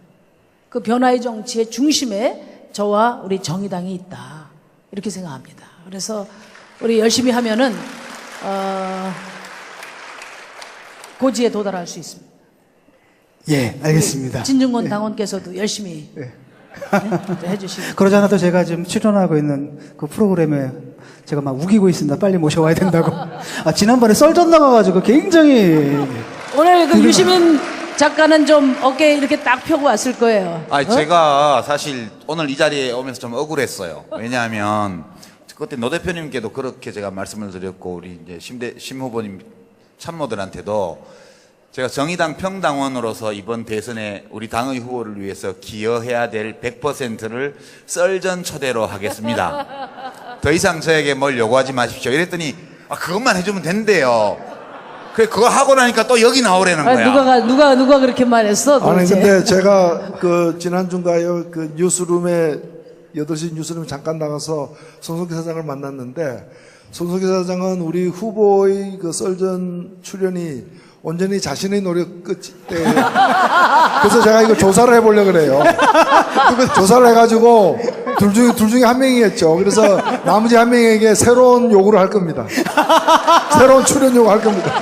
[SPEAKER 4] 그 변화의 정치의 중심에 저와 우리 정의당이 있다. 이렇게 생각합니다. 그래서 우리 열심히 하면은 고지에 도달할 수 있습니다.
[SPEAKER 2] 예, 알겠습니다.
[SPEAKER 4] 진중권 당원께서도 열심히 해주시고.
[SPEAKER 2] 그러지 않아도 제가 지금 출연하고 있는 그 프로그램에 제가 막 우기고 있습니다. 빨리 모셔와야 된다고. 지난번에 썰전 나가가지고 굉장히.
[SPEAKER 4] 오늘 그 유시민 작가는 좀 어깨 이렇게 딱 펴고 왔을 거예요.
[SPEAKER 1] 제가 사실 오늘 이 자리에 오면서 좀 억울했어요. 왜냐하면 그때 노 대표님께도 그렇게 제가 말씀을 드렸고 우리 이제 심 후보님 참모들한테도 제가 정의당 평당원으로서 이번 대선에 우리 당의 후보를 위해서 기여해야 될 100%를 썰전 초대로 하겠습니다. 더 이상 저에게 뭘 요구하지 마십시오. 이랬더니 그것만 해주면 된대요. 그래 그거 하고 나니까 또 여기 나오라는 거야.
[SPEAKER 4] 누가 그렇게 말했어?
[SPEAKER 3] 아니
[SPEAKER 4] 도대체?
[SPEAKER 3] 근데 제가 그 지난주인가요 그 뉴스룸에 8시 뉴스룸에 잠깐 나가서 손석희 사장을 만났는데 손석희 사장은 우리 후보의 그 썰전 출연이 온전히 자신의 노력 끝에 그래서 제가 이거 조사를 해보려고 그래요. 조사를 해가지고 둘 중에 한 명이겠죠. 그래서 나머지 한 명에게 새로운 요구를 할 겁니다. 새로운 출연 요구 할 겁니다.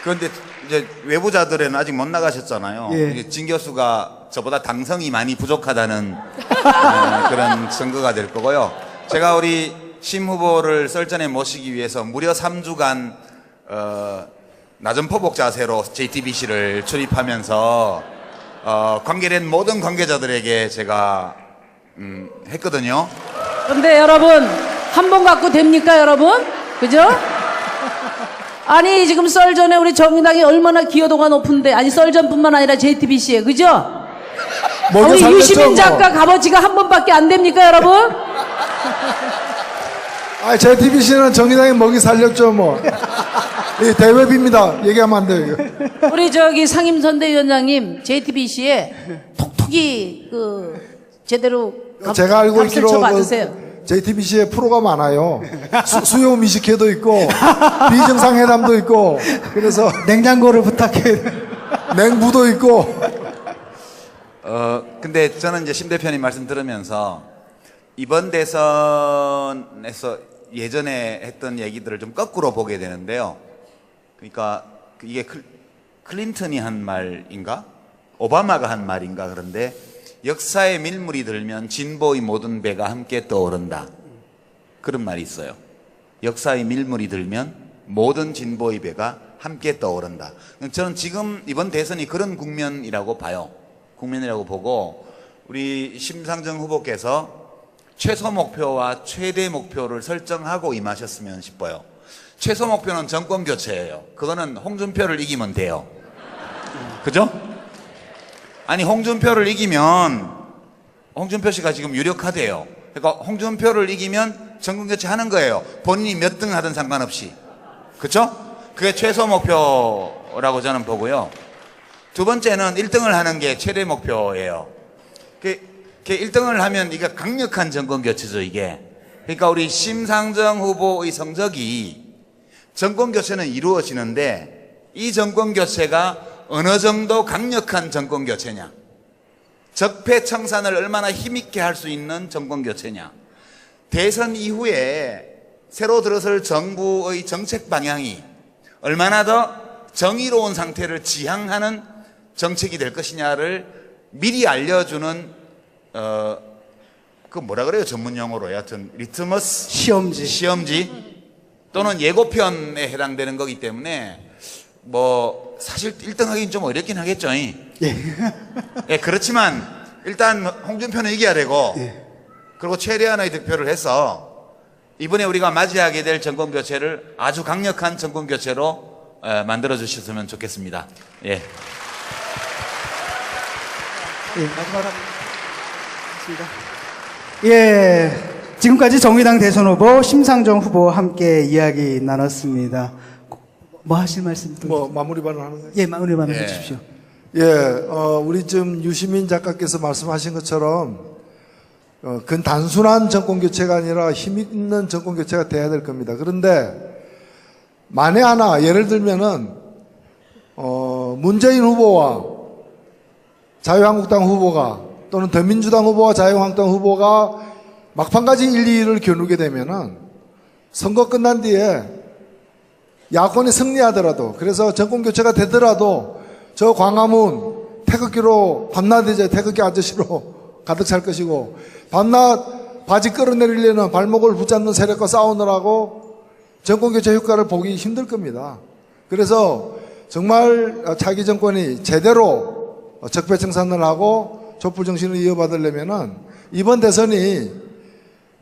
[SPEAKER 1] 그런데 이제 외부자들은 아직 못 나가셨잖아요.
[SPEAKER 2] 예.
[SPEAKER 1] 이게 진 교수가 저보다 당성이 많이 부족하다는 그런 증거가 될 거고요. 제가 우리 심 후보를 썰전에 모시기 위해서 무려 3주간 낮은 포복 자세로 JTBC를 출입하면서 관계된 모든 관계자들에게 제가 했거든요.
[SPEAKER 4] 근데 여러분 한 번 갖고 됩니까 여러분? 그죠? 아니 지금 썰전에 우리 정의당이 얼마나 기여도가 높은데 아니 썰전뿐만 아니라 JTBC에 그죠? 우리 유시민 작가 값어치가 한 번밖에 안 됩니까 여러분?
[SPEAKER 3] JTBC는 정의당이 먹이 살렸죠 뭐. 이 대외비입니다. 얘기하면 안 돼요. 이거.
[SPEAKER 4] 우리 저기 상임선대위원장님 JTBC에 톡톡이 제대로
[SPEAKER 3] 제가 알고
[SPEAKER 4] 값을
[SPEAKER 3] 있기로
[SPEAKER 4] 쳐받으세요.
[SPEAKER 3] JTBC에 프로가 많아요. 수요 미식회도 있고 비정상회담도 있고 그래서
[SPEAKER 2] 냉장고를 부탁해.
[SPEAKER 3] 냉부도 있고
[SPEAKER 1] 근데 저는 이제 심 대표님 말씀 들으면서 이번 대선에서 예전에 했던 얘기들을 좀 거꾸로 보게 되는데요. 그러니까 이게 클린턴이 한 말인가? 오바마가 한 말인가? 그런데 역사의 밀물이 들면 진보의 모든 배가 함께 떠오른다. 그런 말이 있어요. 역사의 밀물이 들면 모든 진보의 배가 함께 떠오른다. 저는 지금 이번 대선이 그런 국면이라고 봐요. 국면이라고 보고 우리 심상정 후보께서 최소 목표와 최대 목표를 설정하고 임하셨으면 싶어요. 최소 목표는 정권 교체예요. 그거는 홍준표를 이기면 돼요. 그죠? 아니 홍준표를 이기면 홍준표 씨가 지금 유력하대요. 그러니까 홍준표를 이기면 정권 교체하는 거예요. 본인이 몇 등 하든 상관없이. 그렇죠? 그게 최소 목표라고 저는 보고요. 두 번째는 1등을 하는 게 최대 목표예요. 그 1등을 하면 이게 강력한 정권 교체죠, 이게. 그러니까 우리 심상정 후보의 성적이 정권 교체는 이루어지는데 이 정권 교체가 어느 정도 강력한 정권 교체냐, 적폐청산을 얼마나 힘있게 할 수 있는 정권 교체냐, 대선 이후에 새로 들어설 정부의 정책 방향이 얼마나 더 정의로운 상태를 지향하는 정책이 될 것이냐를 미리 알려주는 그 뭐라 그래요 전문 용어로. 여하튼 리트머스 시험지 또는 예고편에 해당되는 거기 때문에 뭐 사실 1등 하긴 좀 어렵긴 하겠죠. 예, 그렇지만 일단 홍준표는 이겨야 되고 그리고 최대한의 득표를 해서 이번에 우리가 맞이하게 될 정권 교체를 아주 강력한 정권 교체로 만들어 주셨으면 좋겠습니다. 예.
[SPEAKER 2] 마지막으로 하겠습니다. 예, 지금까지 정의당 대선 후보 심상정 후보와 함께 이야기 나눴습니다. 뭐 하실 말씀도?
[SPEAKER 3] 뭐 마무리 발언하는 거예요?
[SPEAKER 2] 예, 마무리 발언 해주십시오.
[SPEAKER 3] 예, 우리 좀 유시민 작가께서 말씀하신 것처럼 그건 단순한 정권 교체가 아니라 힘 있는 정권 교체가 돼야 될 겁니다. 그런데 만에 하나 예를 들면은 문재인 후보와 자유한국당 후보가 또는 더민주당 후보와 자유한국당 후보가 막판까지 1, 2위를 겨누게 되면은 선거 끝난 뒤에 야권이 승리하더라도, 그래서 정권 교체가 되더라도 저 광화문 태극기로 밤낮 이제 태극기 아저씨로 가득 찰 것이고, 밤낮 바지 끌어내리려는 발목을 붙잡는 세력과 싸우느라고 정권 교체 효과를 보기 힘들 겁니다. 그래서 정말 차기 정권이 제대로 적폐청산을 하고 촛불 정신을 이어받으려면은 이번 대선이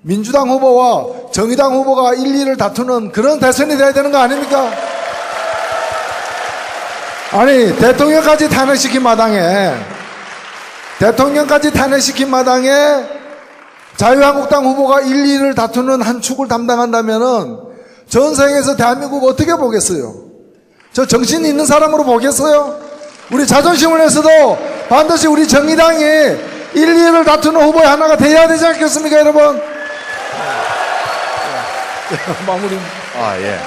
[SPEAKER 3] 민주당 후보와 정의당 후보가 1, 2를 다투는 그런 대선이 돼야 되는 거 아닙니까? 아니, 대통령까지 탄핵시킨 마당에 자유한국당 후보가 1, 2를 다투는 한 축을 담당한다면은 전 세계에서 대한민국 어떻게 보겠어요? 저 정신 있는 사람으로 보겠어요? 우리 자존심을 위해서도 반드시 우리 정의당이 1, 2를 다투는 후보의 하나가 돼야 되지 않겠습니까, 여러분? 마무리.
[SPEAKER 1] 예.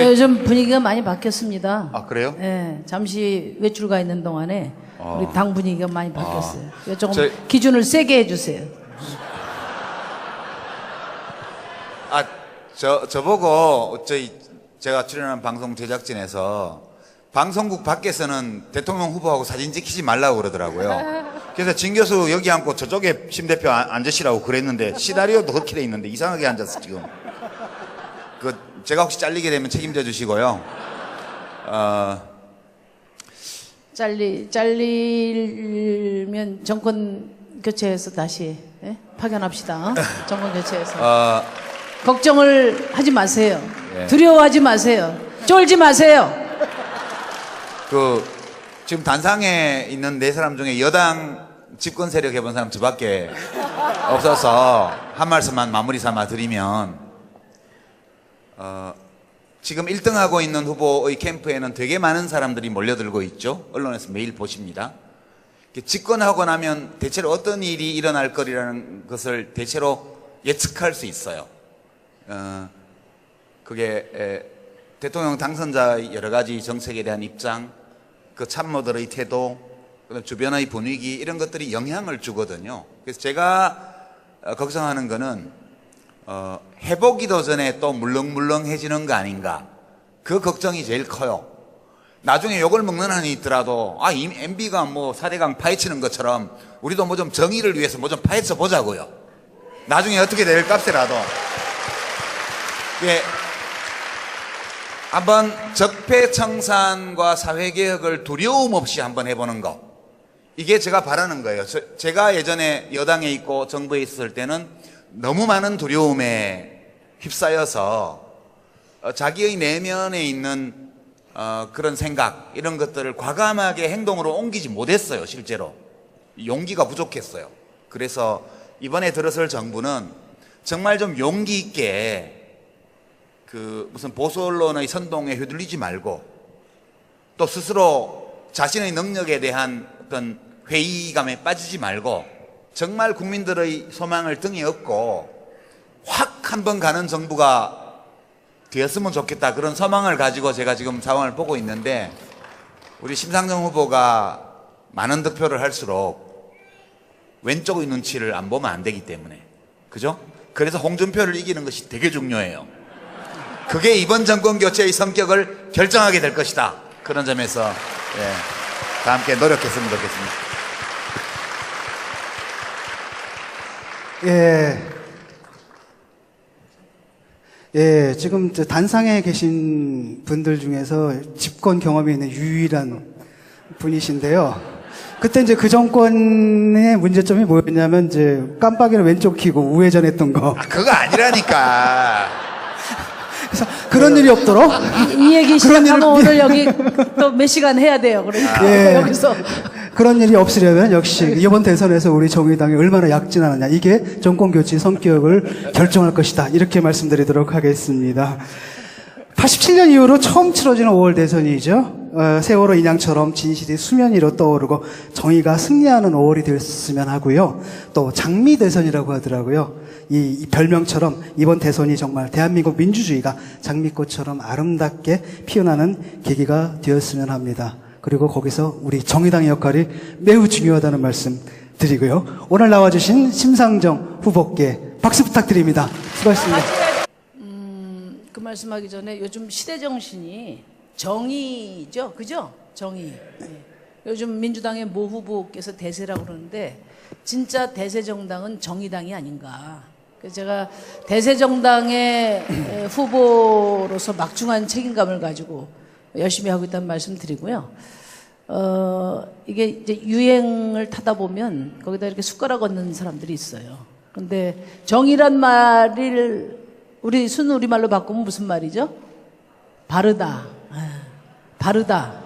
[SPEAKER 4] 요즘 분위기가 많이 바뀌었습니다.
[SPEAKER 1] 그래요?
[SPEAKER 4] 예, 잠시 외출 가 있는 동안에 우리 당 분위기가 많이 바뀌었어요. 조금
[SPEAKER 1] 저-
[SPEAKER 4] 기준을 세게 해주세요.
[SPEAKER 1] 저보고 제가 출연한 방송 제작진에서 방송국 밖에서는 대통령 후보하고 사진 찍히지 말라고 그러더라고요. 그래서 진 교수 여기 앉고 저쪽에 심 대표 앉으시라고 그랬는데 시나리오도 그렇게 돼 있는데 이상하게 앉았어 지금. 제가 혹시 잘리게 되면 책임져 주시고요.
[SPEAKER 4] 잘리면 정권 교체해서 다시 파견합시다. 정권 교체해서. 걱정을 하지 마세요. 두려워하지 마세요. 쫄지 마세요.
[SPEAKER 1] 지금 단상에 있는 네 사람 중에 여당 집권 세력 해본 사람 저밖에 없어서 한 말씀만 마무리 삼아 드리면, 지금 1등하고 있는 후보의 캠프에는 되게 많은 사람들이 몰려들고 있죠. 언론에서 매일 보십니다. 집권하고 나면 대체로 어떤 일이 일어날 거리라는 것을 대체로 예측할 수 있어요. 그게 대통령 당선자의 여러 가지 정책에 대한 입장, 그 참모들의 태도, 그다음 주변의 분위기 이런 것들이 영향을 주거든요. 그래서 제가 걱정하는 거는 해보기도 전에 또 물렁물렁해지는 거 아닌가. 그 걱정이 제일 커요. 나중에 욕을 먹는 한이 있더라도 이 MB가 뭐 사대강 파헤치는 것처럼 우리도 뭐 좀 정의를 위해서 뭐 좀 파헤쳐 보자고요. 나중에 어떻게 될 값이라도. 예. 한번 적폐청산과 사회개혁을 두려움 없이 한번 해보는 거. 이게 제가 바라는 거예요. 제가 예전에 여당에 있고 정부에 있을 때는 너무 많은 두려움에 휩싸여서 자기의 내면에 있는 그런 생각 이런 것들을 과감하게 행동으로 옮기지 못했어요. 실제로 용기가 부족했어요. 그래서 이번에 들어설 정부는 정말 좀 용기 있게 그 무슨 보수 언론의 선동에 휘둘리지 말고 또 스스로 자신의 능력에 대한 어떤 회의감에 빠지지 말고 정말 국민들의 소망을 등에 업고 확 한번 가는 정부가 되었으면 좋겠다, 그런 소망을 가지고 제가 지금 상황을 보고 있는데, 우리 심상정 후보가 많은 득표를 할수록 왼쪽의 눈치를 안 보면 안 되기 때문에, 그죠? 그래서 홍준표를 이기는 것이 되게 중요해요. 그게 이번 정권 교체의 성격을 결정하게 될 것이다. 그런 점에서 다 함께 노력했으면 좋겠습니다.
[SPEAKER 2] 지금 단상에 계신 분들 중에서 집권 경험이 있는 유일한 분이신데요. 그때 이제 그 정권의 문제점이 뭐였냐면 이제 깜빡이를 왼쪽 켜고 우회전했던 거.
[SPEAKER 1] 그거 아니라니까.
[SPEAKER 2] 그래서 그런 일이 없도록
[SPEAKER 4] 이 얘기 시작하면 오늘 여기 또 몇 시간 해야 돼요. 그러니까 여기서
[SPEAKER 2] 그런 일이 없으려면 역시 이번 대선에서 우리 정의당이 얼마나 약진하느냐, 이게 정권 교체 성격을 결정할 것이다, 이렇게 말씀드리도록 하겠습니다. 87년 이후로 처음 치러지는 5월 대선이죠. 세월호 인양처럼 진실이 수면 위로 떠오르고 정의가 승리하는 5월이 됐으면 하고요. 또 장미 대선이라고 하더라고요. 이 별명처럼 이번 대선이 정말 대한민국 민주주의가 장미꽃처럼 아름답게 피어나는 계기가 되었으면 합니다. 그리고 거기서 우리 정의당의 역할이 매우 중요하다는 말씀 드리고요. 오늘 나와주신 심상정 후보께 박수 부탁드립니다. 수고하셨습니다.
[SPEAKER 4] 그 말씀하기 전에 요즘 시대 정신이 정의죠, 그죠? 정의. 요즘 민주당의 모 후보께서 대세라고 그러는데 진짜 대세 정당은 정의당이 아닌가. 그래서 제가 대세 정당의 후보로서 막중한 책임감을 가지고 열심히 하고 있다는 말씀 드리고요. 이게 이제 유행을 타다 보면 거기다 이렇게 숟가락 얹는 사람들이 있어요. 근데 정의란 말을 우리 순우리말로 바꾸면 무슨 말이죠? 바르다. 바르다.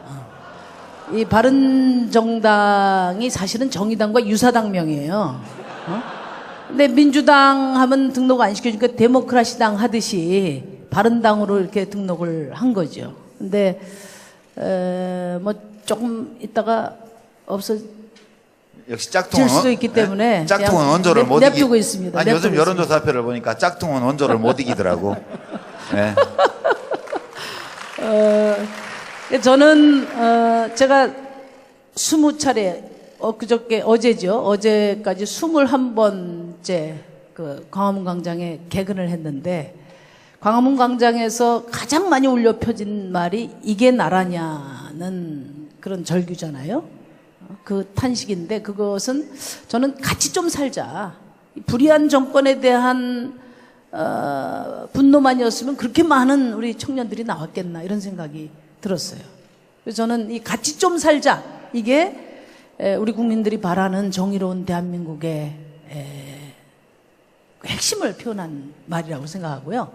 [SPEAKER 4] 이 바른 정당이 사실은 정의당과 유사당명이에요. 근데 민주당 하면 등록 안 시켜주니까 데모크라시당 하듯이 바른당으로 이렇게 등록을 한 거죠. 근데 뭐 조금 있다가
[SPEAKER 1] 역시 짝퉁은
[SPEAKER 4] 수도 있기 때문에
[SPEAKER 1] 짝퉁은 원조를 못
[SPEAKER 4] 냅두고 있습니다.
[SPEAKER 1] 아니, 요즘
[SPEAKER 4] 냅두고
[SPEAKER 1] 여론조사표를 보니까 짝퉁은 원조를 못 이기더라고. 네.
[SPEAKER 4] 저는 제가 20차례 그저께 어제죠. 어제까지 21번째 그 광화문 광장에 개근을 했는데, 광화문 광장에서 가장 많이 울려 펴진 말이 이게 나라냐는 그런 절규잖아요. 그 탄식인데, 그것은 저는 같이 좀 살자. 불의한 정권에 대한 분노만이었으면 그렇게 많은 우리 청년들이 나왔겠나, 이런 생각이 들었어요. 그래서 저는 이 같이 좀 살자, 이게 우리 국민들이 바라는 정의로운 대한민국의 핵심을 표현한 말이라고 생각하고요.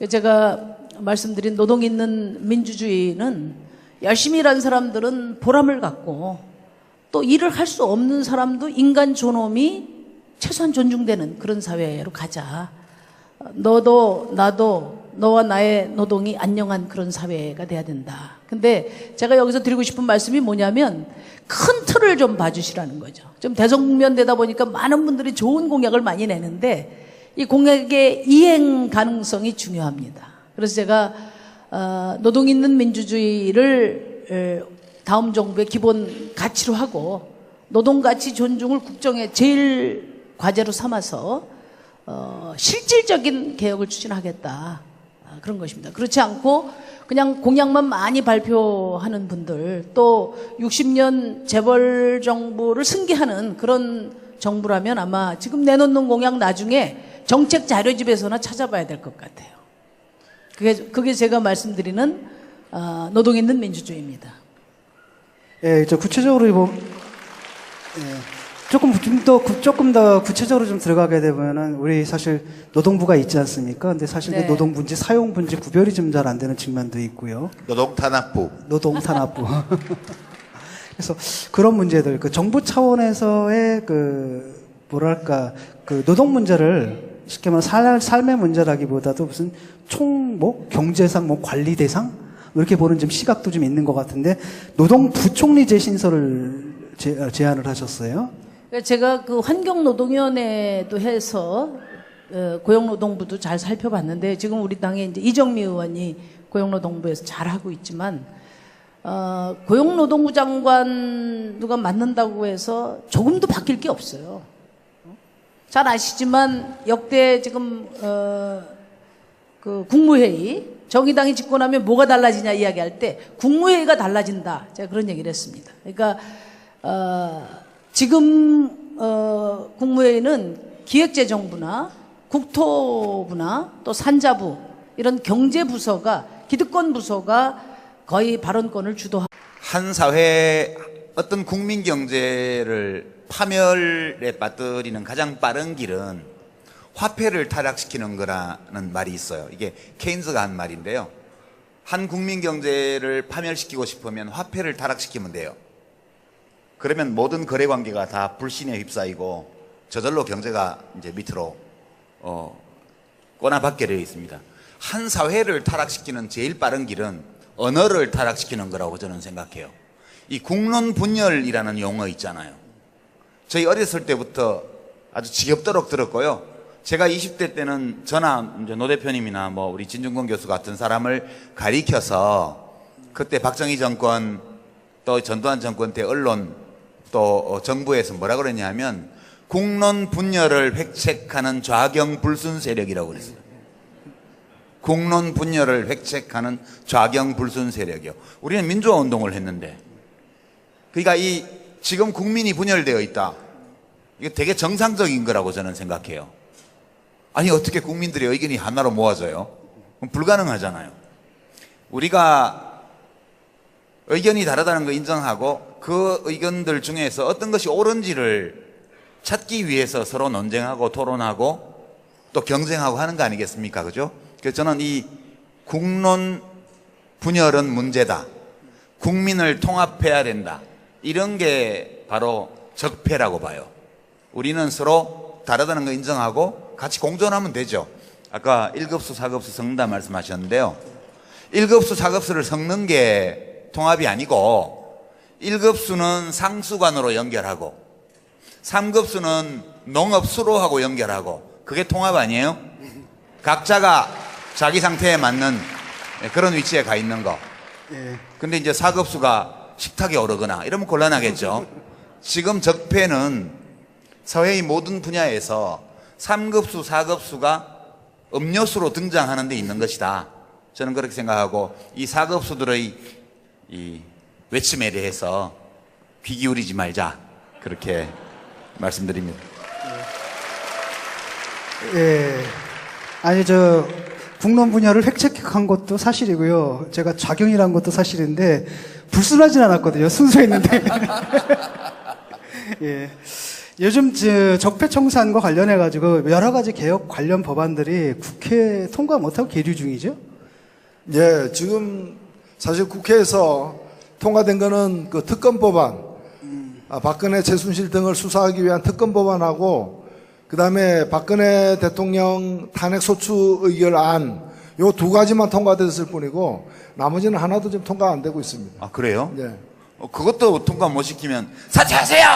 [SPEAKER 4] 제가 말씀드린 노동 있는 민주주의는 열심히 일한 사람들은 보람을 갖고, 또 일을 할 수 없는 사람도 인간 존엄이 최소한 존중되는 그런 사회로 가자. 너도 나도 너와 나의 노동이 안녕한 그런 사회가 돼야 된다. 근데 제가 여기서 드리고 싶은 말씀이 뭐냐면, 큰 틀을 좀 봐주시라는 거죠. 좀 대선국면 되다 보니까 많은 분들이 좋은 공약을 많이 내는데 이 공약의 이행 가능성이 중요합니다. 그래서 제가 노동 있는 민주주의를 다음 정부의 기본 가치로 하고 노동 가치 존중을 국정의 제일 과제로 삼아서 실질적인 개혁을 추진하겠다. 그런 것입니다. 그렇지 않고 그냥 공약만 많이 발표하는 분들, 또 60년 재벌 정부를 승계하는 그런 정부라면 아마 지금 내놓는 공약 나중에 정책 자료집에서나 찾아봐야 될 것 같아요. 그게 제가 말씀드리는 노동 있는 민주주의입니다.
[SPEAKER 2] 예, 저 구체적으로 조금 더 구체적으로 좀 들어가게 되면은 우리 사실 노동부가 있지 않습니까? 근데 사실
[SPEAKER 4] 네.
[SPEAKER 2] 그 노동부인지 사용부인지 구별이 좀 잘 안 되는 측면도 있고요.
[SPEAKER 1] 노동탄압부.
[SPEAKER 2] 노동탄압부. 그래서 그런 문제들, 그 정부 차원에서의 그 뭐랄까 그 노동 문제를 쉽게 말하면 삶의 문제라기보다도 무슨 경제상 관리 대상 이렇게 보는 좀 시각도 좀 있는 것 같은데 노동부총리 재신설을 제안을 하셨어요.
[SPEAKER 4] 제가 그 환경노동위원회도 해서 고용노동부도 잘 살펴봤는데 지금 우리 당에 이제 이정미 의원이 고용노동부에서 잘 하고 있지만 고용노동부 장관 누가 맡는다고 해서 조금도 바뀔 게 없어요. 잘 아시지만 역대 지금 그 국무회의 정의당이 집권하면 뭐가 달라지냐 이야기할 때 국무회의가 달라진다. 제가 그런 얘기를 했습니다. 그러니까 지금 국무회의는 기획재정부나 국토부나 또 산자부 이런 경제부서가 기득권 부서가 거의 발언권을 주도하고
[SPEAKER 1] 한 사회 어떤 국민 경제를 파멸에 빠뜨리는 가장 빠른 길은 화폐를 타락시키는 거라는 말이 있어요. 이게 케인스가 한 말인데요. 한 국민 경제를 파멸시키고 싶으면 화폐를 타락시키면 돼요. 그러면 모든 거래 관계가 다 불신에 휩싸이고 저절로 경제가 이제 밑으로 꼬나박게 되어 있습니다. 한 사회를 타락시키는 제일 빠른 길은 언어를 타락시키는 거라고 저는 생각해요. 이 국론 분열이라는 용어 있잖아요. 저희 어렸을 때부터 아주 지겹도록 들었고요. 제가 20대 때는 저나 이제 노 대표님이나 뭐 우리 진중권 교수 같은 사람을 가리켜서 그때 박정희 정권 또 전두환 정권 때 언론 또 정부에서 뭐라 그랬냐면 국론 분열을 획책하는 좌경불순 세력이라고 그랬어요. 국론 분열을 획책하는 좌경불순 세력이요. 우리는 민주화 운동을 했는데, 그러니까 이 지금 국민이 분열되어 있다. 이게 되게 정상적인 거라고 저는 생각해요. 아니 어떻게 국민들의 의견이 하나로 모아져요? 그럼 불가능하잖아요. 우리가 의견이 다르다는 거 인정하고 그 의견들 중에서 어떤 것이 옳은지를 찾기 위해서 서로 논쟁하고 토론하고 또 경쟁하고 하는 거 아니겠습니까? 그죠? 그래서 저는 이 국론 분열은 문제다. 국민을 통합해야 된다. 이런 게 바로 적폐라고 봐요. 우리는 서로 다르다는 거 인정하고 같이 공존하면 되죠. 아까 1급수, 4급수 섞는다 말씀하셨는데요. 1급수, 4급수를 섞는 게 통합이 아니고 1급수는 상수관으로 연결하고 3급수는 농업 수로하고 연결하고 그게 통합 아니에요? 각자가 자기 상태에 맞는 그런 위치에 가 있는 거. 근데 이제 4급수가 식탁에 오르거나 이러면 곤란하겠죠. 지금 적폐는 사회의 모든 분야에서 3급수, 4급수가 음료수로 등장하는 데 있는 것이다. 저는 그렇게 생각하고 이 4급수들의 이 외침에 대해서 귀 기울이지 말자. 그렇게 말씀드립니다.
[SPEAKER 2] 예. 아니, 국론 분야를 획책한 것도 사실이고요. 제가 좌경이란 것도 사실인데, 불순하진 않았거든요. 순수했는데. 예. 요즘 적폐청산과 관련해가지고 여러 가지 개혁 관련 법안들이 국회 통과 못하고 계류 중이죠?
[SPEAKER 3] 예, 지금 사실 국회에서 통과된 거는 그 특검 법안, 박근혜 최순실 등을 수사하기 위한 특검 법안하고 그 다음에 박근혜 대통령 탄핵소추 의결안 요 두 가지만 통과됐을 뿐이고 나머지는 하나도 지금 통과 안 되고 있습니다.
[SPEAKER 1] 아, 그래요?
[SPEAKER 3] 예.
[SPEAKER 1] 그것도 통과 못 시키면 사퇴하세요!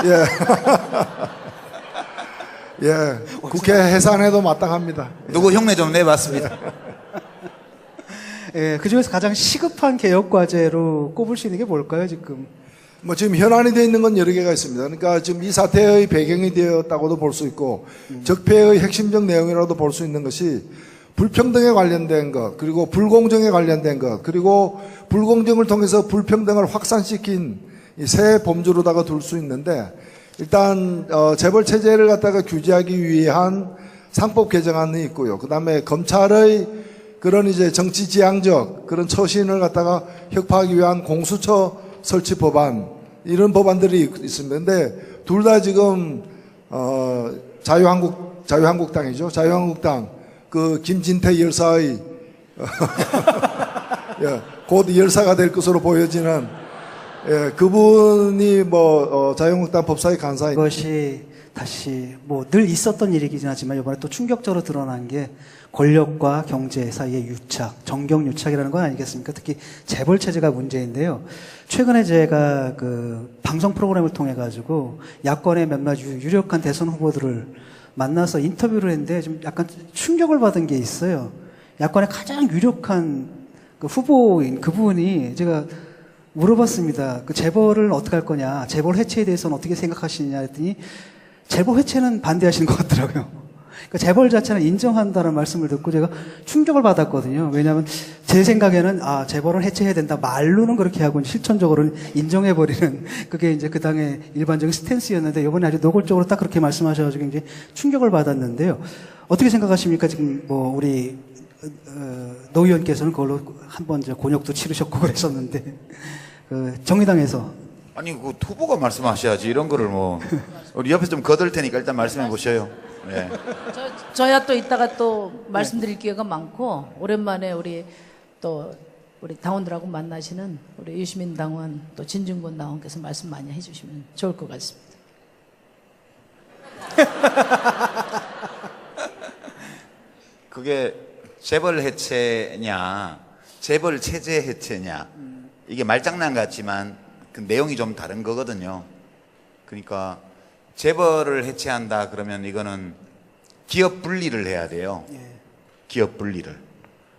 [SPEAKER 3] 예. 예. 국회 해산해도 마땅합니다.
[SPEAKER 1] 누구 흉내 좀 내봤습니다.
[SPEAKER 2] 예, 그 중에서 가장 시급한 개혁 과제로 꼽을 수 있는 게 뭘까요, 지금?
[SPEAKER 3] 뭐 지금 현안이 되어 있는 건 여러 개가 있습니다. 그러니까 지금 이 사태의 배경이 되었다고도 볼 수 있고 적폐의 핵심적 내용이라도 볼 수 있는 것이 불평등에 관련된 것, 그리고 불공정에 관련된 것, 그리고 불공정을 통해서 불평등을 확산시킨 이 세 범주로다가 둘 수 있는데, 일단 재벌 체제를 갖다가 규제하기 위한 상법 개정안이 있고요. 그 다음에 검찰의 그런 이제 정치 지향적 그런 처신을 갖다가 혁파하기 위한 공수처 설치 법안, 이런 법안들이 있습니다. 근데 둘 다 지금 자유한국당이죠. 자유한국당 그 김진태 열사의 예, 곧 열사가 될 것으로 보여지는, 예, 그분이 자유한국당 법사위 간사인.
[SPEAKER 2] 그것이 다시 뭐 늘 있었던 일이긴 하지만 이번에 또 충격적으로 드러난 게 권력과 경제 사이의 유착, 정경 유착이라는 건 아니겠습니까? 특히 재벌 체제가 문제인데요. 최근에 제가 그 방송 프로그램을 통해 가지고 야권의 몇몇 유력한 대선 후보들을 만나서 인터뷰를 했는데 좀 약간 충격을 받은 게 있어요. 야권의 가장 유력한 그 후보인 그분이 제가 물어봤습니다. 그 재벌을 어떻게 할 거냐, 재벌 해체에 대해서는 어떻게 생각하시느냐 했더니 재벌 해체는 반대하시는 것 같더라고요. 그러니까 재벌 자체는 인정한다는 말씀을 듣고 제가 충격을 받았거든요. 왜냐하면 제 생각에는 재벌은 해체해야 된다. 말로는 그렇게 하고 실천적으로는 인정해버리는 그게 이제 그 당의 일반적인 스탠스였는데 이번에 아주 노골적으로 딱 그렇게 말씀하셔가지고 이제 충격을 받았는데요. 어떻게 생각하십니까? 지금 뭐 우리 노 의원께서는 그걸로 한번 이제 곤욕도 치르셨고 그랬었는데 정의당에서
[SPEAKER 1] 아니 그 후보가 말씀하셔야지 이런 거를 뭐 우리 옆에서 좀 거들 테니까 일단 말씀해 보셔요. 예.
[SPEAKER 4] 저야 또 이따가 또 말씀드릴 기회가 많고 오랜만에 우리 당원들하고 만나시는 우리 유시민 당원 또 진중권 당원께서 말씀 많이 해주시면 좋을 것 같습니다.
[SPEAKER 1] 그게 재벌 해체냐, 재벌 체제 해체냐, 이게 말장난 같지만 그 내용이 좀 다른 거거든요. 그러니까 재벌을 해체한다 그러면 이거는 기업 분리를 해야 돼요. 기업 분리를.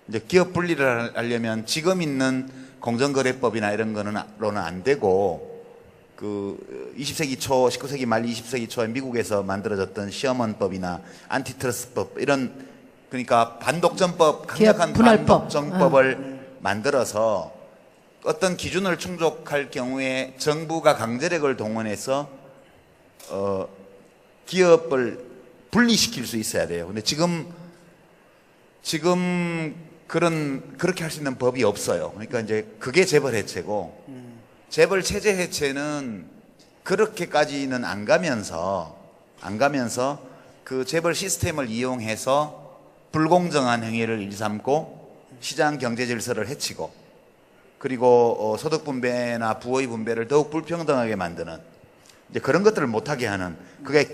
[SPEAKER 1] 이제 기업 분리를 하려면 지금 있는 공정거래법이나 이런 거는로는 안 되고 그 20세기 초, 19세기 말 20세기 초에 미국에서 만들어졌던 시어먼법이나 안티트러스트법 이런, 그러니까 반독점법, 강력한 반독점법을 만들어서 어떤 기준을 충족할 경우에 정부가 강제력을 동원해서 기업을 분리시킬 수 있어야 돼요. 근데 지금 그렇게 할 수 있는 법이 없어요. 그러니까 이제 그게 재벌 해체고, 재벌 체제 해체는 그렇게까지는 안 가면서 그 재벌 시스템을 이용해서 불공정한 행위를 일삼고 시장 경제 질서를 해치고, 그리고 소득 분배나 부의 분배를 더욱 불평등하게 만드는 이제 그런 것들을 못하게 하는, 그게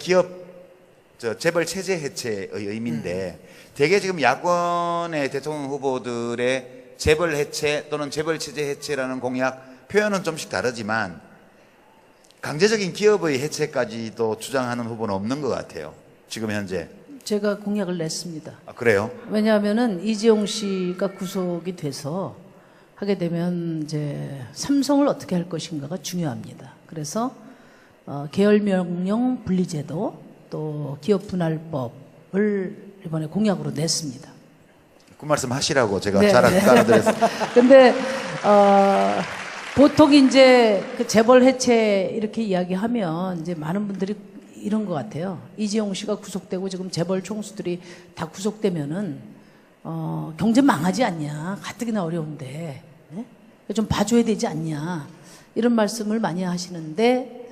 [SPEAKER 1] 재벌 체제 해체의 의미인데, 대개 지금 야권의 대통령 후보들의 재벌 해체 또는 재벌 체제 해체라는 공약 표현은 좀씩 다르지만 강제적인 기업의 해체까지도 주장하는 후보는 없는 것 같아요. 지금 현재.
[SPEAKER 4] 제가 공약을 냈습니다.
[SPEAKER 1] 그래요?
[SPEAKER 4] 왜냐하면은 이재용 씨가 구속이 돼서 하게 되면 이제 삼성을 어떻게 할 것인가가 중요합니다. 그래서 계열명령 분리제도 또 기업 분할법을 이번에 공약으로 냈습니다.
[SPEAKER 1] 그 말씀 하시라고 제가
[SPEAKER 4] 네.
[SPEAKER 1] 따라드렸습니다.
[SPEAKER 4] 근데 보통 이제 그 재벌 해체 이렇게 이야기하면 이제 많은 분들이 이런 것 같아요. 이재용 씨가 구속되고 지금 재벌 총수들이 다 구속되면은 경제 망하지 않냐, 가뜩이나 어려운데, 네? 좀 봐줘야 되지 않냐, 이런 말씀을 많이 하시는데,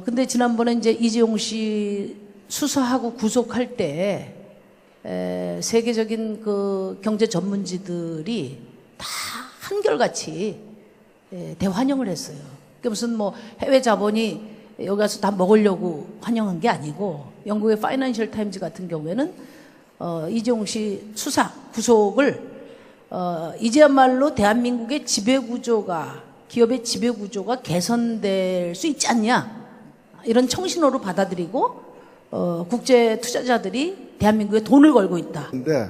[SPEAKER 4] 근데 지난번에 이제 이재용 씨 수사하고 구속할 때 세계적인 그 경제 전문지들이 다 한결같이 대환영을 했어요. 그게 무슨 뭐 해외 자본이 여기 가서 다 먹으려고 환영한 게 아니고, 영국의 파이낸셜 타임즈 같은 경우에는 이재용 씨 수사 구속을 이제야말로 대한민국의 지배구조가, 기업의 지배구조가 개선될 수 있지 않냐, 이런 청신호로 받아들이고 국제 투자자들이 대한민국에 돈을 걸고 있다.
[SPEAKER 3] 근데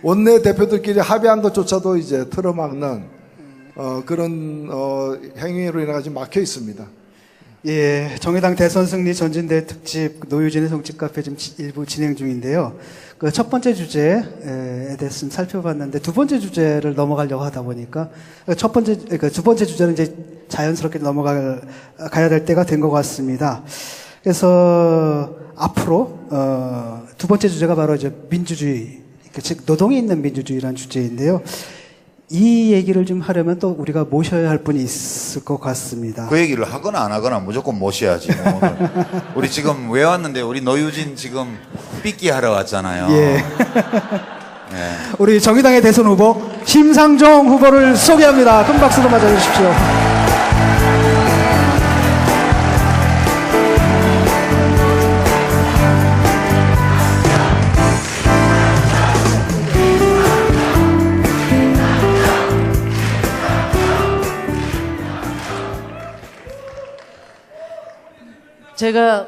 [SPEAKER 3] 원내 대표들끼리 합의한 것조차도 이제 틀어막는 그런 행위로 인해 지금 막혀 있습니다.
[SPEAKER 2] 예, 정의당 대선 승리 전진대 특집 노유진의 송집 카페 지금 일부 진행 중인데요. 그 첫 번째 주제에 대해서 좀 살펴봤는데 두 번째 주제를 넘어가려고 하다 보니까 두 번째 주제는 이제 자연스럽게 가야 될 때가 된 것 같습니다. 그래서 앞으로 두 번째 주제가 바로 이제 민주주의, 즉 노동이 있는 민주주의라는 주제인데요. 이 얘기를 좀 하려면 또 우리가 모셔야 할 분이 있을 것 같습니다.
[SPEAKER 1] 그 얘기를 하거나 안 하거나 무조건 모셔야지. 뭐 오늘. 우리 지금 왜 왔는데 우리 노유진 지금 삐끼 하러 왔잖아요.
[SPEAKER 2] 예.
[SPEAKER 1] 네.
[SPEAKER 2] 우리 정의당의 대선 후보 심상정 후보를 소개합니다. 큰 박수로 맞아주십시오.
[SPEAKER 4] 제가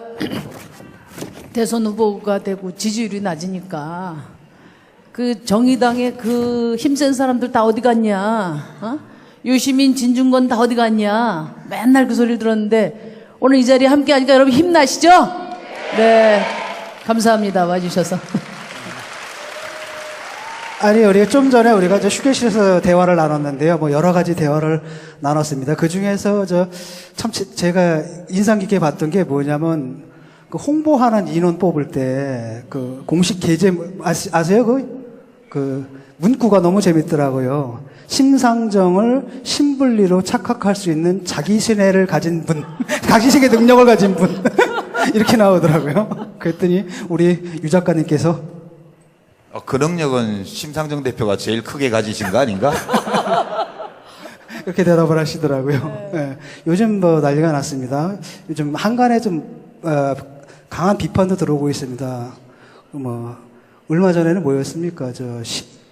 [SPEAKER 4] 대선 후보가 되고 지지율이 낮으니까 그 정의당의 그 힘센 사람들 다 어디 갔냐? 어? 유시민, 진중권 다 어디 갔냐? 맨날 그 소리를 들었는데 오늘 이 자리에 함께 하니까 여러분 힘나시죠? 네. 감사합니다. 와주셔서.
[SPEAKER 2] 아니, 우리가 좀 전에 우리가 이제 휴게실에서 대화를 나눴는데요. 뭐 여러 가지 대화를 나눴습니다. 그 중에서 참 제가 인상 깊게 봤던 게 뭐냐면 그 홍보하는 인원 뽑을 때 그 공식 계제 아세요? 그 문구가 너무 재밌더라고요. 심상정을 신분리로 착각할 수 있는 자기신뢰를 가진 분, 자기신의 능력을 가진 분 이렇게 나오더라고요. 그랬더니 우리 유 작가님께서
[SPEAKER 1] 그 능력은 심상정 대표가 제일 크게 가지신 거 아닌가?
[SPEAKER 2] 그렇게 대답을 하시더라고요. 네. 요즘 뭐 난리가 났습니다. 요즘 한간에 좀 강한 비판도 들어오고 있습니다. 뭐 얼마 전에는 뭐였습니까?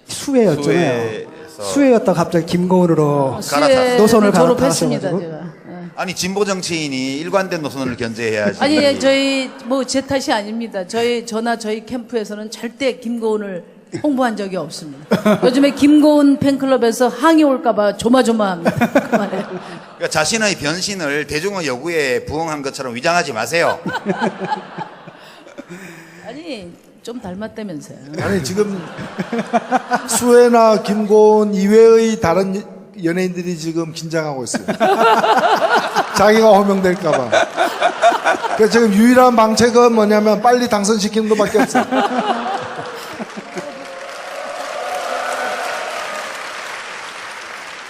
[SPEAKER 2] 수혜였잖아요. 수혜였다 갑자기 김고은으로 노선을
[SPEAKER 4] 졸업했습니다.
[SPEAKER 2] 갈아타셔가지고.
[SPEAKER 4] 제가.
[SPEAKER 1] 아니 진보 정치인이 일관된 노선을 견제해야지.
[SPEAKER 4] 아니 저희 뭐 제 탓이 아닙니다. 저희 캠프에서는 절대 김고은을 홍보한 적이 없습니다. 요즘에 김고은 팬클럽에서 항의 올까봐 조마조마합니다. 그만해요.
[SPEAKER 1] 그러니까 자신의 변신을 대중의 요구에 부응한 것처럼 위장하지 마세요.
[SPEAKER 4] 아니 좀 닮았다면서요.
[SPEAKER 3] 아니 지금 수혜나 김고은 이외의 다른 연예인들이 지금 긴장하고 있어요. 자기가 호명될까봐. 그래서 지금 유일한 방책은 뭐냐면 빨리 당선시키는 것밖에 없어요.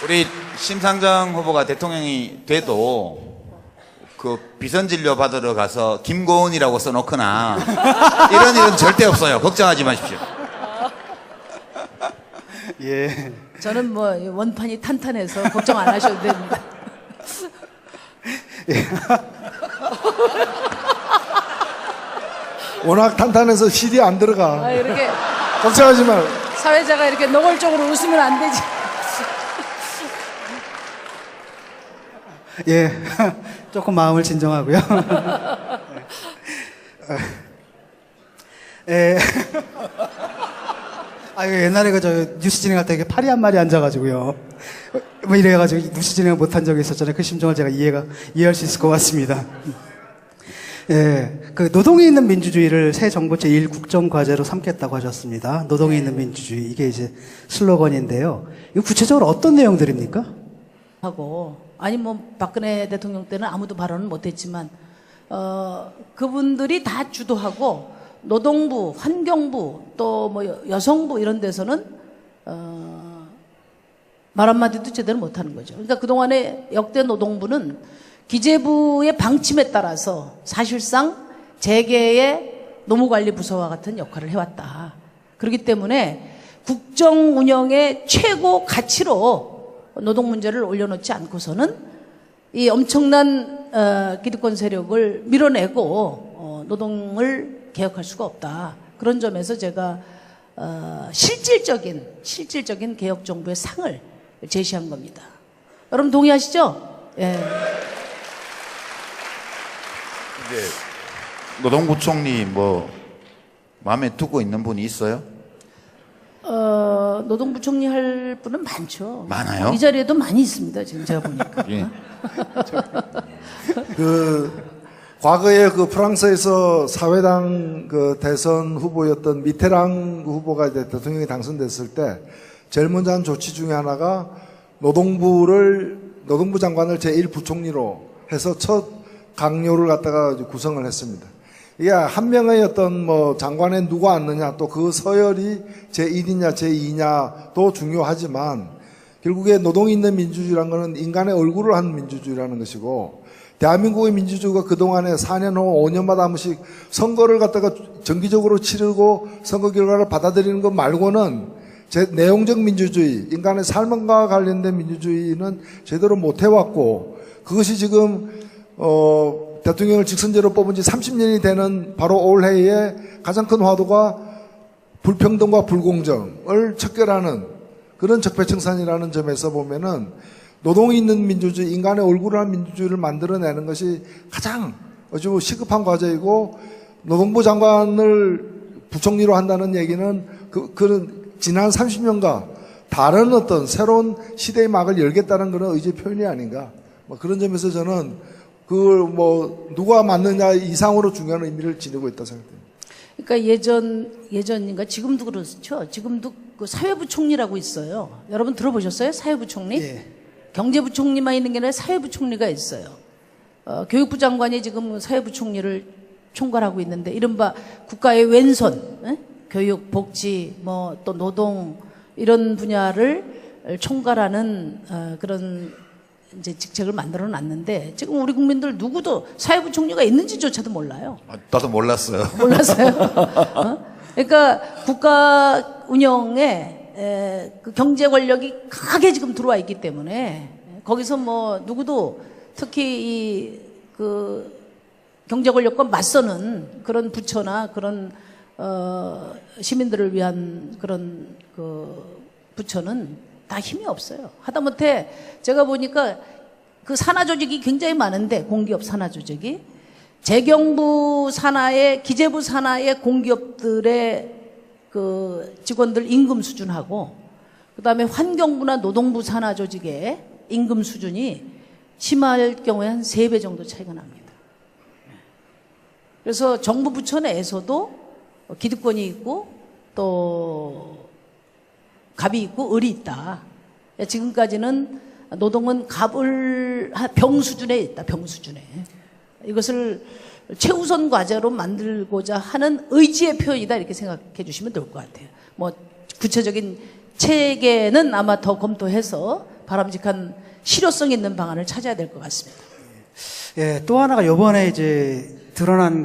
[SPEAKER 1] 우리 심상정 후보가 대통령이 돼도 그 비선진료 받으러 가서 김고은이라고 써놓거나 이런 일은 절대 없어요. 걱정하지 마십시오.
[SPEAKER 2] 예.
[SPEAKER 4] 저는 뭐 원판이 탄탄해서 걱정 안 하셔도 됩니다.
[SPEAKER 3] 워낙 탄탄해서 실이 안 들어가.
[SPEAKER 4] 아, 이렇게
[SPEAKER 3] 걱정하지 마.
[SPEAKER 4] 사회자가 이렇게 노골적으로 웃으면 안 되지.
[SPEAKER 2] 예. 조금 마음을 진정하고요. 예. 옛날에 뉴스 진행할 때 팔이 한 마리 앉아가지고요. 뭐 이래가지고 뉴스 진행을 못한 적이 있었잖아요. 그 심정을 제가 이해할 수 있을 것 같습니다. 예. 그 노동이 있는 민주주의를 새 정부 제1 국정과제로 삼겠다고 하셨습니다. 노동이 있는 민주주의. 이게 이제 슬로건인데요. 이거 구체적으로 어떤 내용들입니까?
[SPEAKER 4] 하고 아니 뭐 박근혜 대통령 때는 아무도 발언을 못했지만 그분들이 다 주도하고 노동부, 환경부 또 뭐 여성부 이런 데서는 말 한마디도 제대로 못하는 거죠. 그러니까 그동안에 역대 노동부는 기재부의 방침에 따라서 사실상 재계의 노무관리부서와 같은 역할을 해왔다. 그렇기 때문에 국정 운영의 최고 가치로 노동 문제를 올려놓지 않고서는 이 엄청난 기득권 세력을 밀어내고 노동을 개혁할 수가 없다. 그런 점에서 제가 실질적인 개혁 정부의 상을 제시한 겁니다. 여러분 동의하시죠? 예.
[SPEAKER 1] 근데 노동부총리 뭐 마음에 두고 있는 분이 있어요?
[SPEAKER 4] 노동부총리 할 분은 많죠.
[SPEAKER 1] 많아요?
[SPEAKER 4] 이 자리에도 많이 있습니다. 지금 제가 보니까.
[SPEAKER 1] 예.
[SPEAKER 3] 그 과거에 그 프랑스에서 사회당 그 대선 후보였던 미테랑 후보가 이제 대통령이 당선됐을 때 제일 먼저 한 조치 중에 하나가 노동부 장관을 제1부총리로 해서 첫 강요를 갖다가 구성을 했습니다. 이게 한 명의 어떤 뭐 장관에 누가 앉느냐 또 그 서열이 제1이냐 제2냐도 중요하지만 결국에 노동이 있는 민주주의라는 것은 인간의 얼굴을 한 민주주의라는 것이고 대한민국의 민주주의가 그동안에 4년 후 5년마다 한 번씩 선거를 갖다가 정기적으로 치르고 선거 결과를 받아들이는 것 말고는 내용적 민주주의, 인간의 삶과 관련된 민주주의는 제대로 못 해왔고 그것이 지금 대통령을 직선제로 뽑은 지 30년이 되는 바로 올해의 가장 큰 화두가 불평등과 불공정을 척결하는 그런 적폐청산이라는 점에서 보면은 노동이 있는 민주주의, 인간의 얼굴을 한 민주주의를 만들어내는 것이 가장 아주 시급한 과제이고 노동부 장관을 부총리로 한다는 얘기는 그런 지난 30년간 다른 어떤 새로운 시대의 막을 열겠다는 그런 의지의 표현이 아닌가. 뭐 그런 점에서 저는 그걸 뭐 누가 맞느냐 이상으로 중요한 의미를 지니고 있다 생각합니다.
[SPEAKER 4] 그러니까 예전인가 지금도 그렇죠. 지금도 그 사회부총리라고 있어요. 여러분 들어보셨어요? 사회부총리?
[SPEAKER 2] 예.
[SPEAKER 4] 경제부총리만 있는 게 아니라 사회부총리가 있어요. 교육부 장관이 지금 사회부총리를 총괄하고 있는데 이른바 국가의 왼손, 에? 교육, 복지, 뭐 또 노동 이런 분야를 총괄하는 그런 이제 직책을 만들어 놨는데 지금 우리 국민들 누구도 사회부총리가 있는지조차도 몰라요.
[SPEAKER 1] 나도 몰랐어요.
[SPEAKER 4] 몰랐어요? 그러니까 국가 운영에 그 경제 권력이 강하게 지금 들어와 있기 때문에 거기서 뭐 누구도 특히 그 경제 권력과 맞서는 그런 부처나 그런 시민들을 위한 그런 그 부처는 다 힘이 없어요. 하다못해 제가 보니까 그 산하 조직이 굉장히 많은데 공기업 산하 조직이 재경부 산하의 기재부 산하의 공기업들의 그 직원들 임금 수준하고 그다음에 환경부나 노동부 산하 조직의 임금 수준이 심할 경우에 한 3배 정도 차이가 납니다. 그래서 정부 부처 내에서도 기득권이 있고 또 갑이 있고 을이 있다. 지금까지는 노동은 갑을 병 수준에 있다. 병 수준에. 이것을 최우선 과제로 만들고자 하는 의지의 표현이다 이렇게 생각해 주시면 될 것 같아요. 뭐 구체적인 체계는 아마 더 검토해서 바람직한 실효성 있는 방안을 찾아야 될 것 같습니다.
[SPEAKER 2] 예, 또 하나가 이번에 이제 드러난